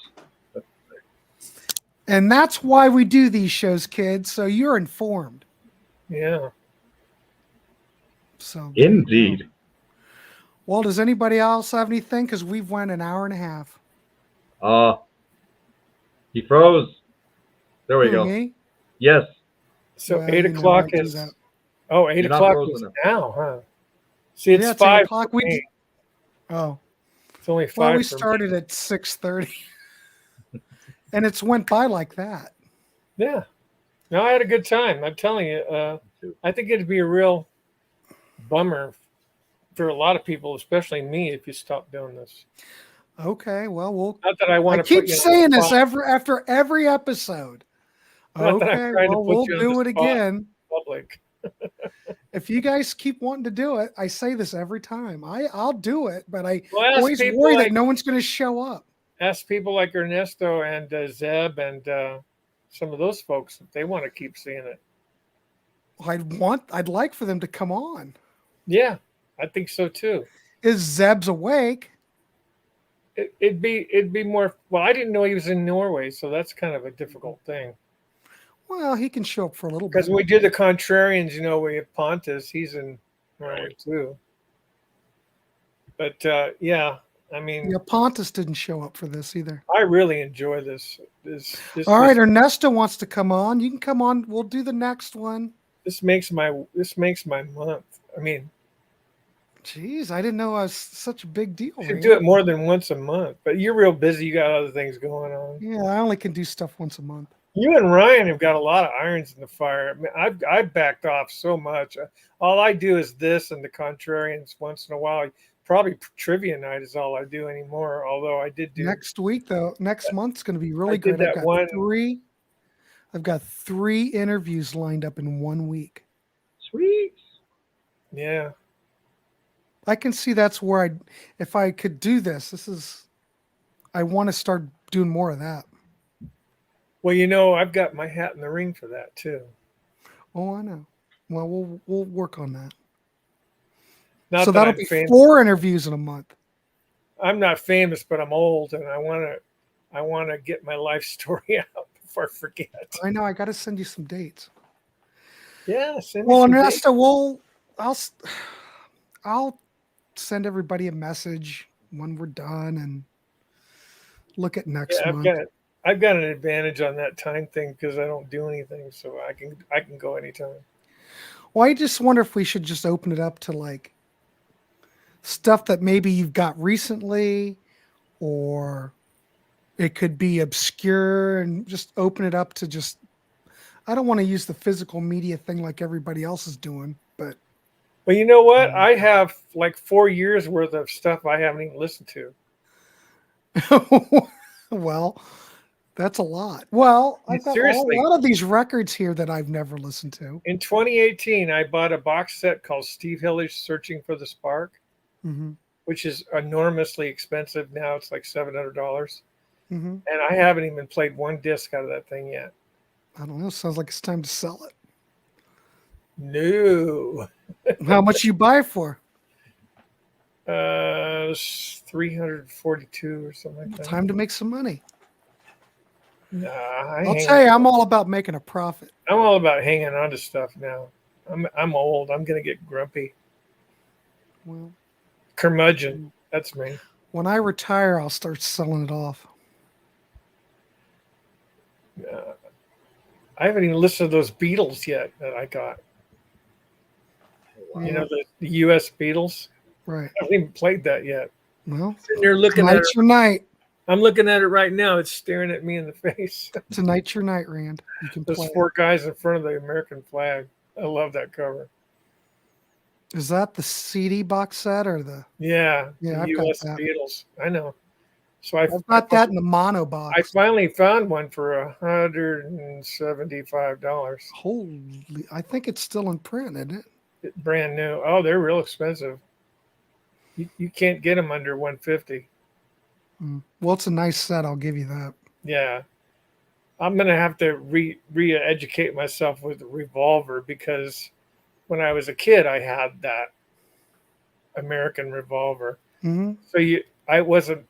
And that's why we do these shows, kids. So you're informed. Yeah. So Indeed. Well, does anybody else have anything? Because we've went an hour and a half. He froze. There we Who, go. me? Yes. So Well, 8 o'clock I do is. that. Oh, 8 You're not o'clock frozen is enough. now, huh? See, it's Yeah, it's 5. 8 o'clock. For me. Oh, It's only 5. well, we for me. started at 6:30, and it's went by like that. Yeah. No, I had a good time. I'm telling you. I think it'd be a real bummer for a lot of people, especially me, if you stop doing this. Okay, well, we'll. Not that I want I to keep put you saying on the this spot, after every episode. Not that I'm Okay, trying to well, put we'll you on do the it spot. again. public. If you guys keep wanting to do it, I say this every time. I'll do it, but I Well, ask always people worry like- that no one's going to show up. Ask people like Ernesto and Zeb and some of those folks if they want to keep seeing it. I'd like for them to come on. Yeah, I think so too. Is Zeb's awake? It'd be more. Well, I didn't know he was in Norway, so that's kind of a difficult thing. Well, he can show up for a little Because bit. we did the Contrarians, we have Pontus. He's in Norway too. But yeah, I mean, Yeah, Pontus didn't show up for this either. I really enjoy this. This All right, Ernesto wants to come on. You can come on. We'll do the next one. this makes my month. I mean, Jeez, I didn't know it was such a big deal. you should Rand. do it more than once a month. But you're real busy. You got other things going on. Yeah, I only can do stuff once a month. You and Ryan have got a lot of irons in the fire. I mean, I've backed off so much. All I do is this and the Contrarians once in a while. Probably trivia night is all I do anymore. Although I did do Next week, though, next month's going to be really I did good. that I've got three interviews lined up in 1 week. Sweet. Yeah. I can see that's where if I could do this, I want to start doing more of that. Well, I've got my hat in the ring for that too. Oh, I know. Well, we'll work on that. Not so that that'll I'm be famous. 4 interviews in a month. I'm not famous, but I'm old, and I want to get my life story out before I forget. I know. I got to send you some dates. Yeah. Send me Well, some dates. Ernesto, I'll send everybody a message when we're done and look at next month. I've got an advantage on that time thing because I don't do anything, so I can go anytime. Well, I just wonder if we should just open it up to like stuff that maybe you've got recently, or it could be obscure, and just open it up to just. I don't want to use the physical media thing like everybody else is doing, but. Well, you know what? I have like 4 years worth of stuff I haven't even listened to. Well, that's a lot. Well, I've got Seriously. a lot of these records here that I've never listened to. In 2018, I bought a box set called Steve Hiller's Searching for the Spark, which is enormously expensive. Now it's like $700. And I haven't even played one disc out of that thing yet. I don't know. Sounds like it's time to sell it. No. How much you buy it for? 342 or something like that. Time to make some money. Nah, I'll tell you, I'm all about making a profit. I'm all about hanging on to stuff now. I'm old. I'm gonna get grumpy. Well, Curmudgeon. That's me. when I retire, I'll start selling it off. I haven't even listened to those Beatles yet that I got. Wow. You know, the U.S. Beatles. Right. I haven't even played that yet. Well, Sitting there looking at it. tonight's your night. I'm looking at it right now. It's staring at me in the face. Tonight's your night, Rand. You can Those play. 4 guys in front of the American flag. I love that cover. Is that the CD box set or the? Yeah, Yeah, the I've got U.S. that. Beatles. I know. So I've got that in the mono box. I finally found one for $175. Holy! I think it's still in print, isn't it? Brand new. Oh, they're real expensive. You can't get them under $150. Well, it's a nice set. I'll give you that. Yeah, I'm gonna have to re-educate myself with the Revolver because when I was a kid, I had that American Revolver. So I wasn't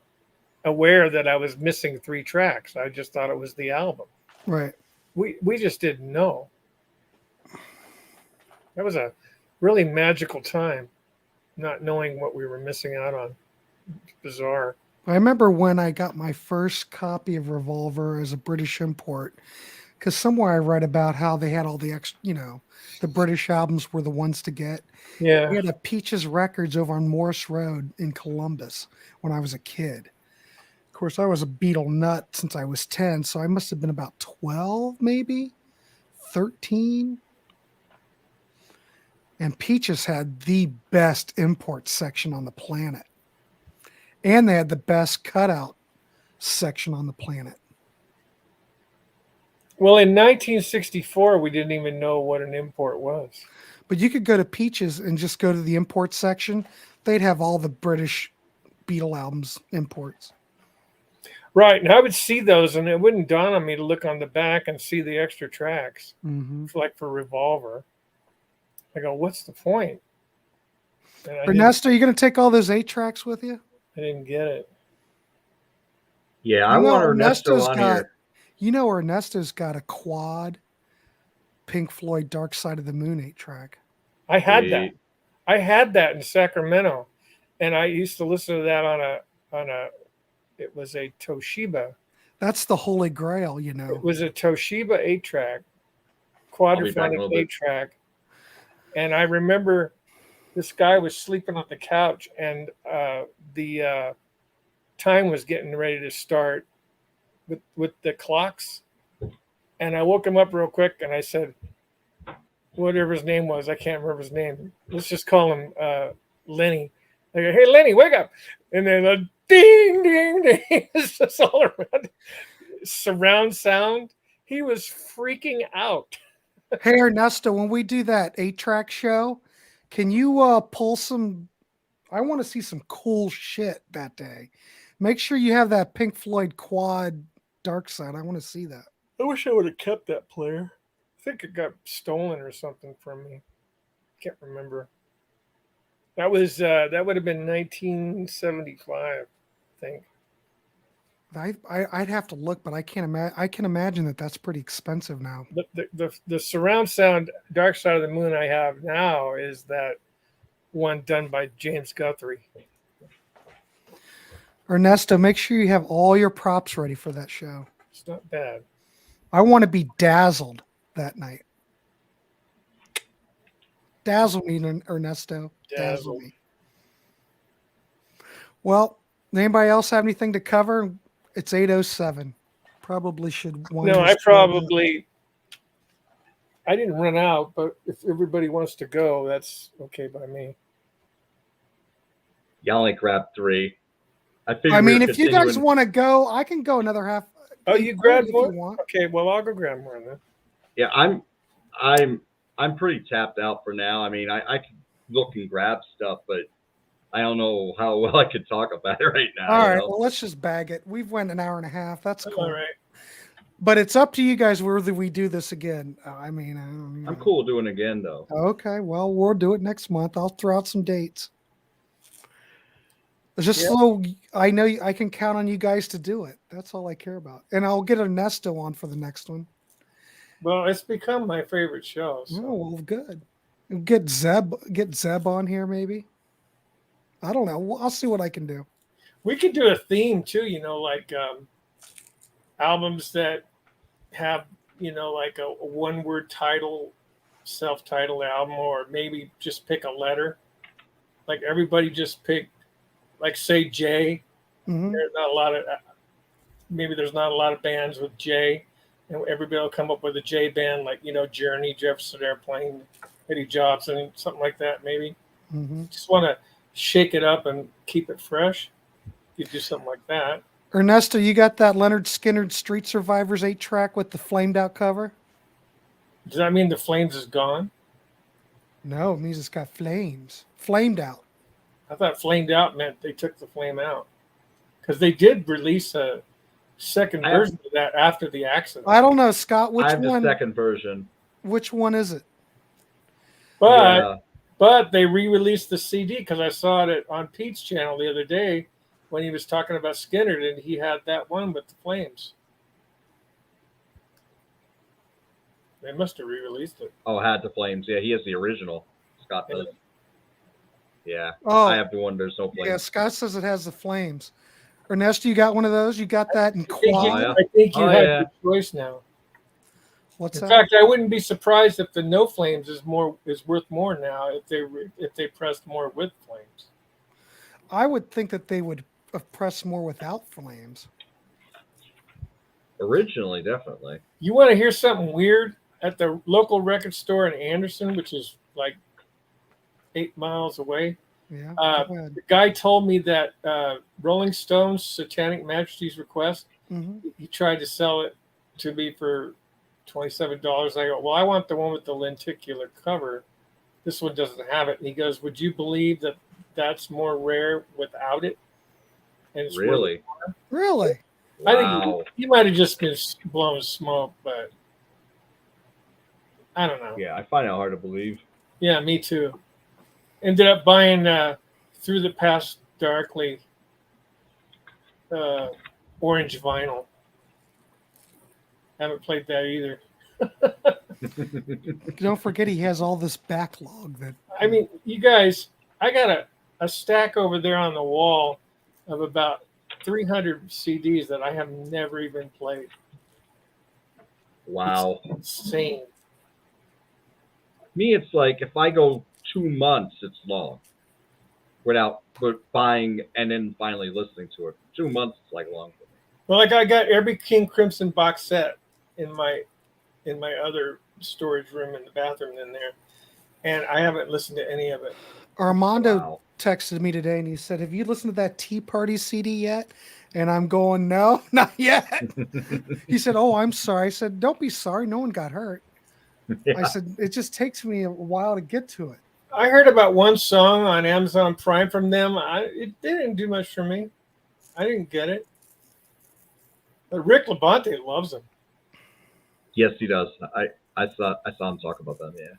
aware that I was missing 3 tracks. I just thought it was the album. Right. We just didn't know. That was a really magical time, not knowing what we were missing out on. It's bizarre. I remember when I got my first copy of Revolver as a British import, because somewhere I read about how they had all the extra, the British albums were the ones to get. Yeah. We had a Peaches Records over on Morris Road in Columbus when I was a kid. Of course, I was a Beatle nut since I was 10, so I must have been about 12, maybe 13. And Peaches had the best import section on the planet. And they had the best cutout section on the planet. Well, in 1964, we didn't even know what an import was. But you could go to Peaches and just go to the import section. They'd have all the British Beatle albums imports. Right. And I would see those, and it wouldn't dawn on me to look on the back and see the extra tracks, like for Revolver. I go, what's the point? Ernesto, are you going to take all those 8 tracks with you? I didn't get it. Yeah, I want Ernesto on here. You know, Ernesto's got a quad Pink Floyd Dark Side of the Moon 8-track. I had that. Sweet. I had that in Sacramento, and I used to listen to that on a. It was a Toshiba. That's the holy grail, you know. It was a Toshiba 8-track, I'll be back in a quadraphonic little bit. 8-track, and I remember this guy was sleeping on the couch, and the time was getting ready to start with the clocks, and I woke him up real quick, and I said, whatever his name was, I can't remember his name. Let's just call him Lenny. I go, hey Lenny, wake up! And then a ding, ding, ding. It's just all around. Surround sound. He was freaking out. Hey Ernesto, when we do that 8-track show, can you pull some? I want to see some cool shit that day. Make sure you have that Pink Floyd quad Dark Side. I want to see that. I wish I would have kept that player. I think it got stolen or something from me. Can't remember. That was that would have been 1975, I think. I'd have to look, but I can't imagine. I can imagine that that's pretty expensive now. The surround sound Dark Side of the Moon I have now is that one done by James Guthrie. Ernesto, make sure you have all your props ready for that show. It's not bad. I want to be dazzled that night. Dazzle me, Ernesto. Dazzle me. Well, anybody else have anything to cover? It's 8:07. Probably should. No, I probably. I didn't run out, but if everybody wants to go, that's okay by me. You only grabbed 3. I figured I we were mean, if you guys continuing- want to go, I can go another half. Oh, you grabbed if one? you want. Okay, well, I'll go grab more then. Yeah, I'm pretty tapped out for now. I mean, I could look and grab stuff, but I don't know how well I could talk about it right now. All you right, know? well, let's just bag it. We've went an hour and a half. That's cool. All right. But it's up to you guys whether we do this again. I mean, I don't know. I'm cool doing it again though. Okay, well, we'll do it next month. I'll throw out some dates. It's just Yep. so I know I can count on you guys to do it. That's all I care about. And I'll get Ernesto on for the next one. Well, it's become my favorite show. So. Oh, well, good. Get Zeb on here, maybe. I don't know. I'll see what I can do. We could do a theme too, like albums that have, like a one-word title, self-titled album, or maybe just pick a letter. Like everybody just pick, like say J. Mhm. There's not a lot of, maybe there's not a lot of bands with J, and everybody will come up with a J band, like Journey, Jefferson Airplane, Eddie Jobson, something like that. Maybe Mhm. just want to shake it up and keep it fresh. You do something like that. Ernesto, you got that Leonard Skinner Street Survivors 8-track with the flamed out cover? Does that mean the Flames is gone? No, it means it's got flames. Flamed out. I thought flamed out meant they took the flame out, because they did release a second version of that after the accident. I don't know, Scott. Which I have one? the second version. Which one is it? But they re-released the CD, because I saw it on Pete's channel the other day when he was talking about Skinner, and he had that one with the flames. They must have re-released it. Oh, Had the Flames. Yeah, he has the original. Scott does. Yeah. Oh, I have the one there's no flames. yeah. Scott says it has the flames. Ernesto, you got one of those? You got that in I think quad? yeah. I think you Oh, have yeah. the choice now. What's In that? fact, I wouldn't be surprised if the no flames is worth more now if they pressed more with flames. I would think that they would have pressed more without flames. Originally, definitely. You want to hear something weird? At the local record store in Anderson, which is like 8 miles away, Yeah. go ahead. the guy told me that Rolling Stones' Satanic Majesty's Request, Mhm. he tried to sell it to me for $27. I go, well, I want the one with the lenticular cover. This one doesn't have it. And he goes, would you believe that that's more rare without it? And it's Really? Really? I Wow. think he might have just been blowing smoke, but I don't know. Yeah, I find it hard to believe. Yeah, me too. Ended up buying Through the Past Darkly orange vinyl. Haven't played that either. Don't forget he has all this backlog that I mean, you guys, I got a stack over there on the wall of about 300 CDs that I have never even played. Wow. It's insane. Me, it's like if I go 2 months, it's long without buying and then finally listening to it. 2 months is like long for me. Well, like I got every King Crimson box set in my other storage room in the bathroom in there, and I haven't listened to any of it. Armando Wow. texted me today and he said, "Have you listened to that Tea Party CD yet?" And I'm going, "No, not yet." He said, "Oh, I'm sorry." I said, "Don't be sorry. No one got hurt." Yeah. I said, "It just takes me a while to get to it." I heard about one song on Amazon Prime from them. It didn't do much for me. I didn't get it. But Rick Labonte loves them. Yes, he does. I saw him talk about them. Yeah.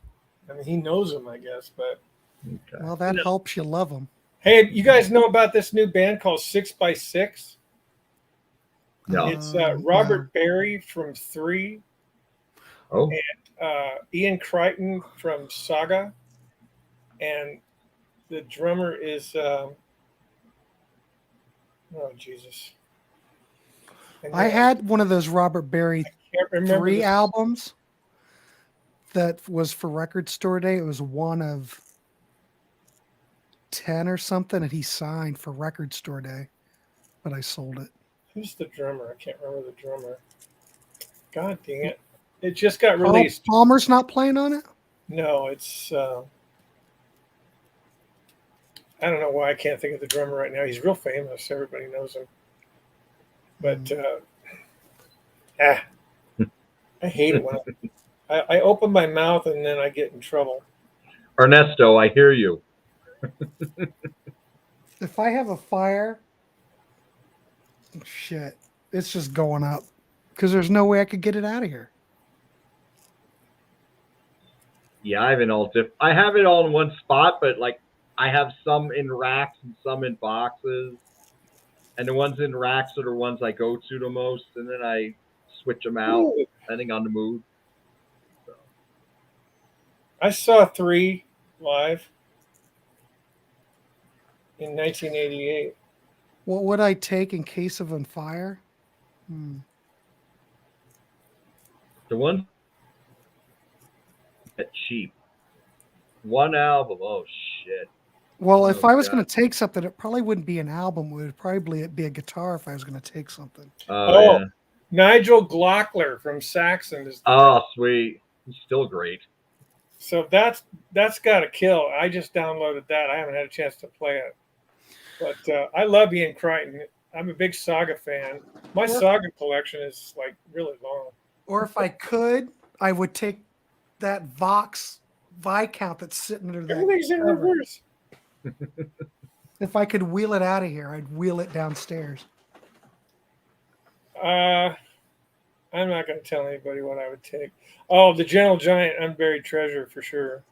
I mean, he knows them, I guess. But Okay. Well, that helps you love them. hey, you guys know about this new band called 6x6? No. It's Robert Berry from 3, Oh. Ian Crichton from Saga, and the drummer is oh Jesus. I had one of those Robert Berry can't remember 3 the- albums that was for Record Store Day. It was one of 10 or something, and he signed for Record Store Day, but I sold it. Who's the drummer? I can't remember the drummer. God dang it. It just got released. Palmer's not playing on it? No, it's I don't know why I can't think of the drummer right now. He's real famous. Everybody knows him. But I hate it when I open my mouth and then I get in trouble. Ernesto, I hear you. If I have a fire, shit, it's just going up because there's no way I could get it out of here. Yeah, I have it all I have it all in one spot, but like I have some in racks and some in boxes. And the ones in racks are the ones I go to the most, and then I switch them out Ooh. depending on the mood. So. I saw 3 live in 1988. What would I take in case of a fire? The ones that cheap. One album. Oh shit. Well, if I was God. going to take something, it probably wouldn't be an album. It would probably be a guitar if I was going to take something. Oh, Yeah. Nigel Glockler from Saxon is. Oh, sweet. He's still great. So that's got to kill. I just downloaded that. I haven't had a chance to play it, but I love Ian Crichton. I'm a big Saga fan. My Saga collection is like really long. Or if I could, I would take that Vox Viscount that's sitting under that. Everything's in cover. reverse. If I could wheel it out of here, I'd wheel it downstairs. I'm not going to tell anybody what I would take. Oh, the Gentle Giant Unburied Treasure for sure.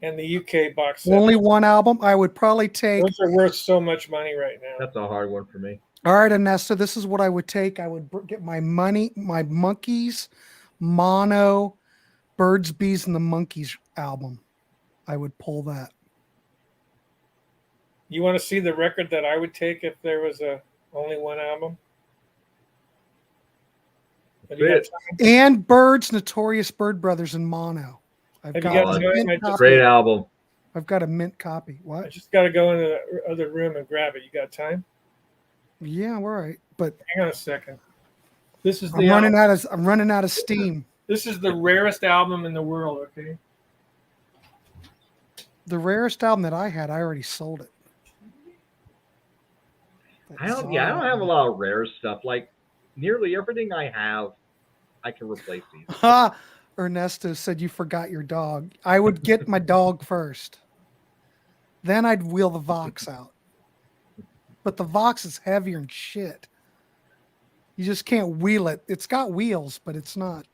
And the UK box set. Only one album. I would probably take. Those are worth so much money right now. That's a hard one for me. All right, Anesta, this is what I would take. I would get my Monkeys, Mono, Birds, Bees, and the Monkeys album. I would pull that. You want to see the record that I would take if there was only one album? Have you got time? And Birds, Notorious Bird Brothers, and Mono. Have you got a time? mint copy. Great album. I've got a mint copy. I What? just got to go into the other room and grab it. You got time? Yeah, all right. But Hang on a second. This is I'm the running out of steam. This is the rarest album in the world. Okay. The rarest album that I had, I already sold it. I don't have a lot of rare stuff. Like nearly everything I have, I can replace these. Ha! Ernesto said you forgot your dog. I would get my dog first. Then I'd wheel the Vox out. But the Vox is heavier than shit. You just can't wheel it. It's got wheels, but it's not.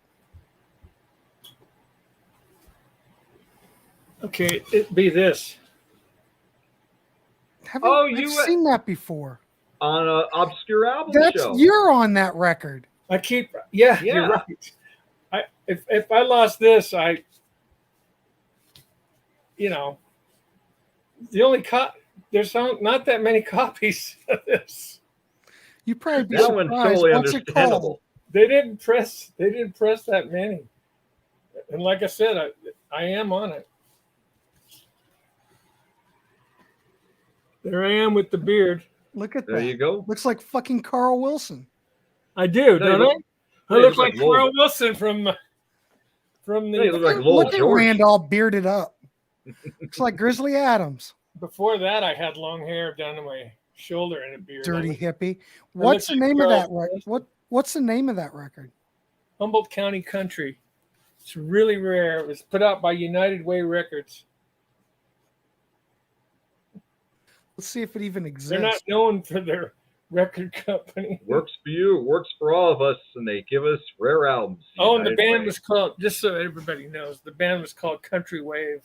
Okay, it'd be this. I've seen that before. On an obscure album show. You're on that record. You're right. if I lost this, the only there's not that many copies of this. You'd probably be That one's surprised. totally What's it called? understandable. They didn't press that many. And like I said, I am on it. There I am with the beard. Look at There that. you go. Looks like fucking Carl Wilson. I do, No, don't you I? look- I no, you look look like like Lowell. Carl Wilson from the. No, you look like Lowell Look at George. Rand all bearded up. Looks like Grizzly Adams. Before that, I had long hair down to my shoulder and a beard. Dirty hippie. look What's the like name of that Carl record? What's the name of that record? Humboldt County Country. It's really rare. It was put out by United Way Records. Let's see if it even exists. They're not known for their record company. Works for you, works for all of us, and they give us rare albums. Oh, and the United band Way. was called, just so everybody knows, the band was called Country Wave.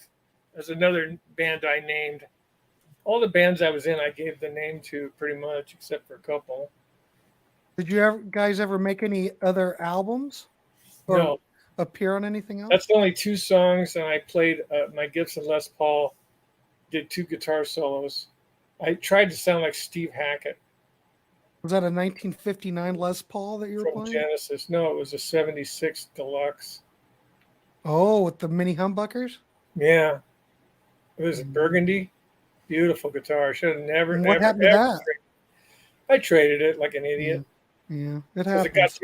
There's another band I named. All the bands I was in, I gave the name to pretty much, except for a couple. Did you guys ever make any other albums? Or No, appear on anything else? that's only 2 songs, and I played my Gibson Les Paul, did 2 guitar solos. I tried to sound like Steve Hackett Was that a 1959 Les Paul that you were from playing? Genesis. No, it was a 76 Deluxe. Oh, with the mini humbuckers? Yeah. It was a burgundy. Beautiful guitar. I should have never, And what never, happened to ever that? I traded it like an idiot. Yeah, it 'Cause happens.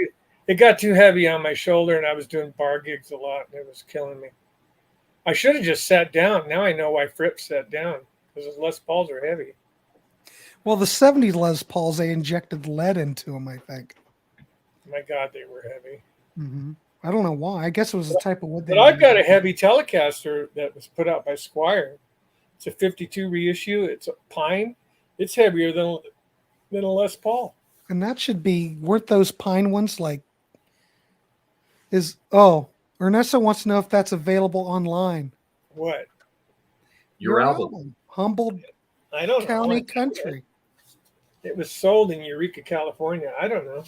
it got too heavy on my shoulder, and I was doing bar gigs a lot, and it was killing me. I should have just sat down. Now I know why Fripp sat down, because his Les Pauls are heavy. Well, the 70s Les Pauls, they injected lead into them, I think. My God, they were heavy. I don't know why. I guess it was the type of wood. But I've got a heavy Telecaster that was put out by Squire. It's a 52 reissue. It's a pine. It's heavier than a Les Paul. And that should be, weren't those pine ones like, Ernesto wants to know if that's available online. What? Your album. Humboldt I don't County know. Country. It was sold in Eureka, California. I don't know.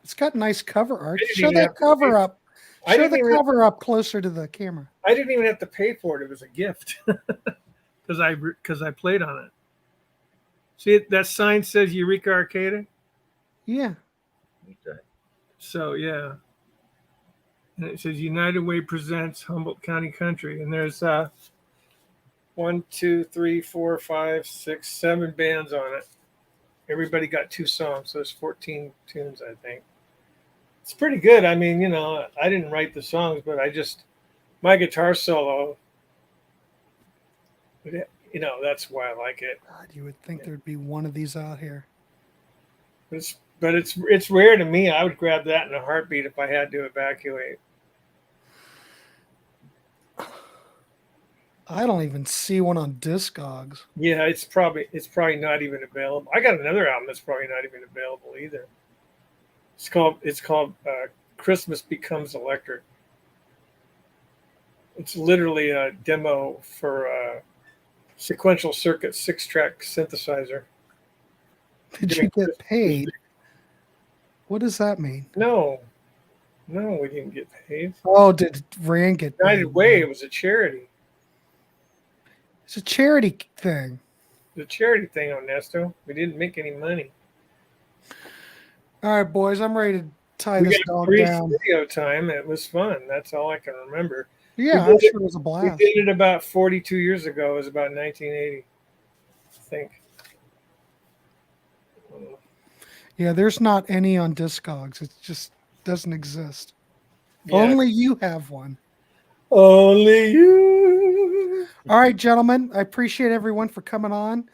It's got nice cover art. I didn't Show even that have to cover pay- up. I Show didn't the even- cover up closer to the camera. I didn't even have to pay for it. It was a gift because I played on it. See, that sign says Eureka Arcade. Yeah. Okay. So yeah, and it says United Way presents Humboldt County Country, and there's 1, 2, 3, 4, 5, 6, 7 bands on it. Everybody got 2 songs, so there's 14 tunes, I think. It's pretty good. I mean, I didn't write the songs, but my guitar solo. That's why I like it. God, you would think there'd be one of these out here. But it's rare to me. I would grab that in a heartbeat if I had to evacuate. I don't even see one on Discogs. Yeah, it's probably not even available. I got another album that's probably not even available either. It's called Christmas Becomes Electric. It's literally a demo for a sequential circuit 6-track synthesizer. Did you get paid? What does that mean? No, we didn't get paid. Oh, did Rand get paid? United Way, it was a charity. It's a charity thing. The charity thing, Ernesto. We didn't make any money. All right, boys, I'm ready to tie We this got dog free down. studio time. It was fun. That's all I can remember. Yeah, we I'm did sure it was a We blast. did it about 42 years ago. It was about 1980, I think. Yeah, there's not any on Discogs. It just doesn't exist. Yeah. Only you have one. Only you. All right, gentlemen. I appreciate everyone for coming on.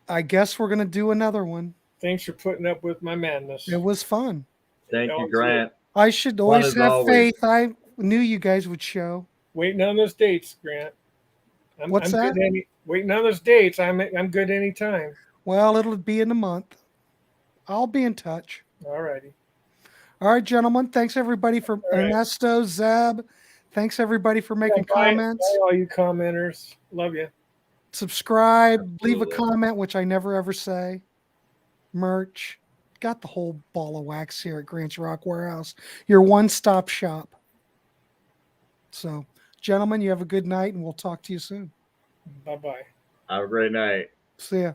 I guess we're going to do another one. Thanks for putting up with my madness. It was fun. Thank you, Grant. I should always as have always. faith. I knew you guys would show. Waiting on those dates, Grant. What's that? Waiting on those dates. I'm good anytime. Well, it'll be in a month. I'll be in touch. All righty. All right, gentlemen. Thanks everybody for right. Ernesto, Zeb. Thanks everybody for making Bye, comments. bye, all you commenters. Love you. Subscribe, leave a Absolutely. comment, which I never ever say. Merch. got the whole ball of wax here at Grants Rock Warehouse. Your one-stop shop. So, gentlemen, you have a good night, and we'll talk to you soon. Bye bye. Have a great night. See ya.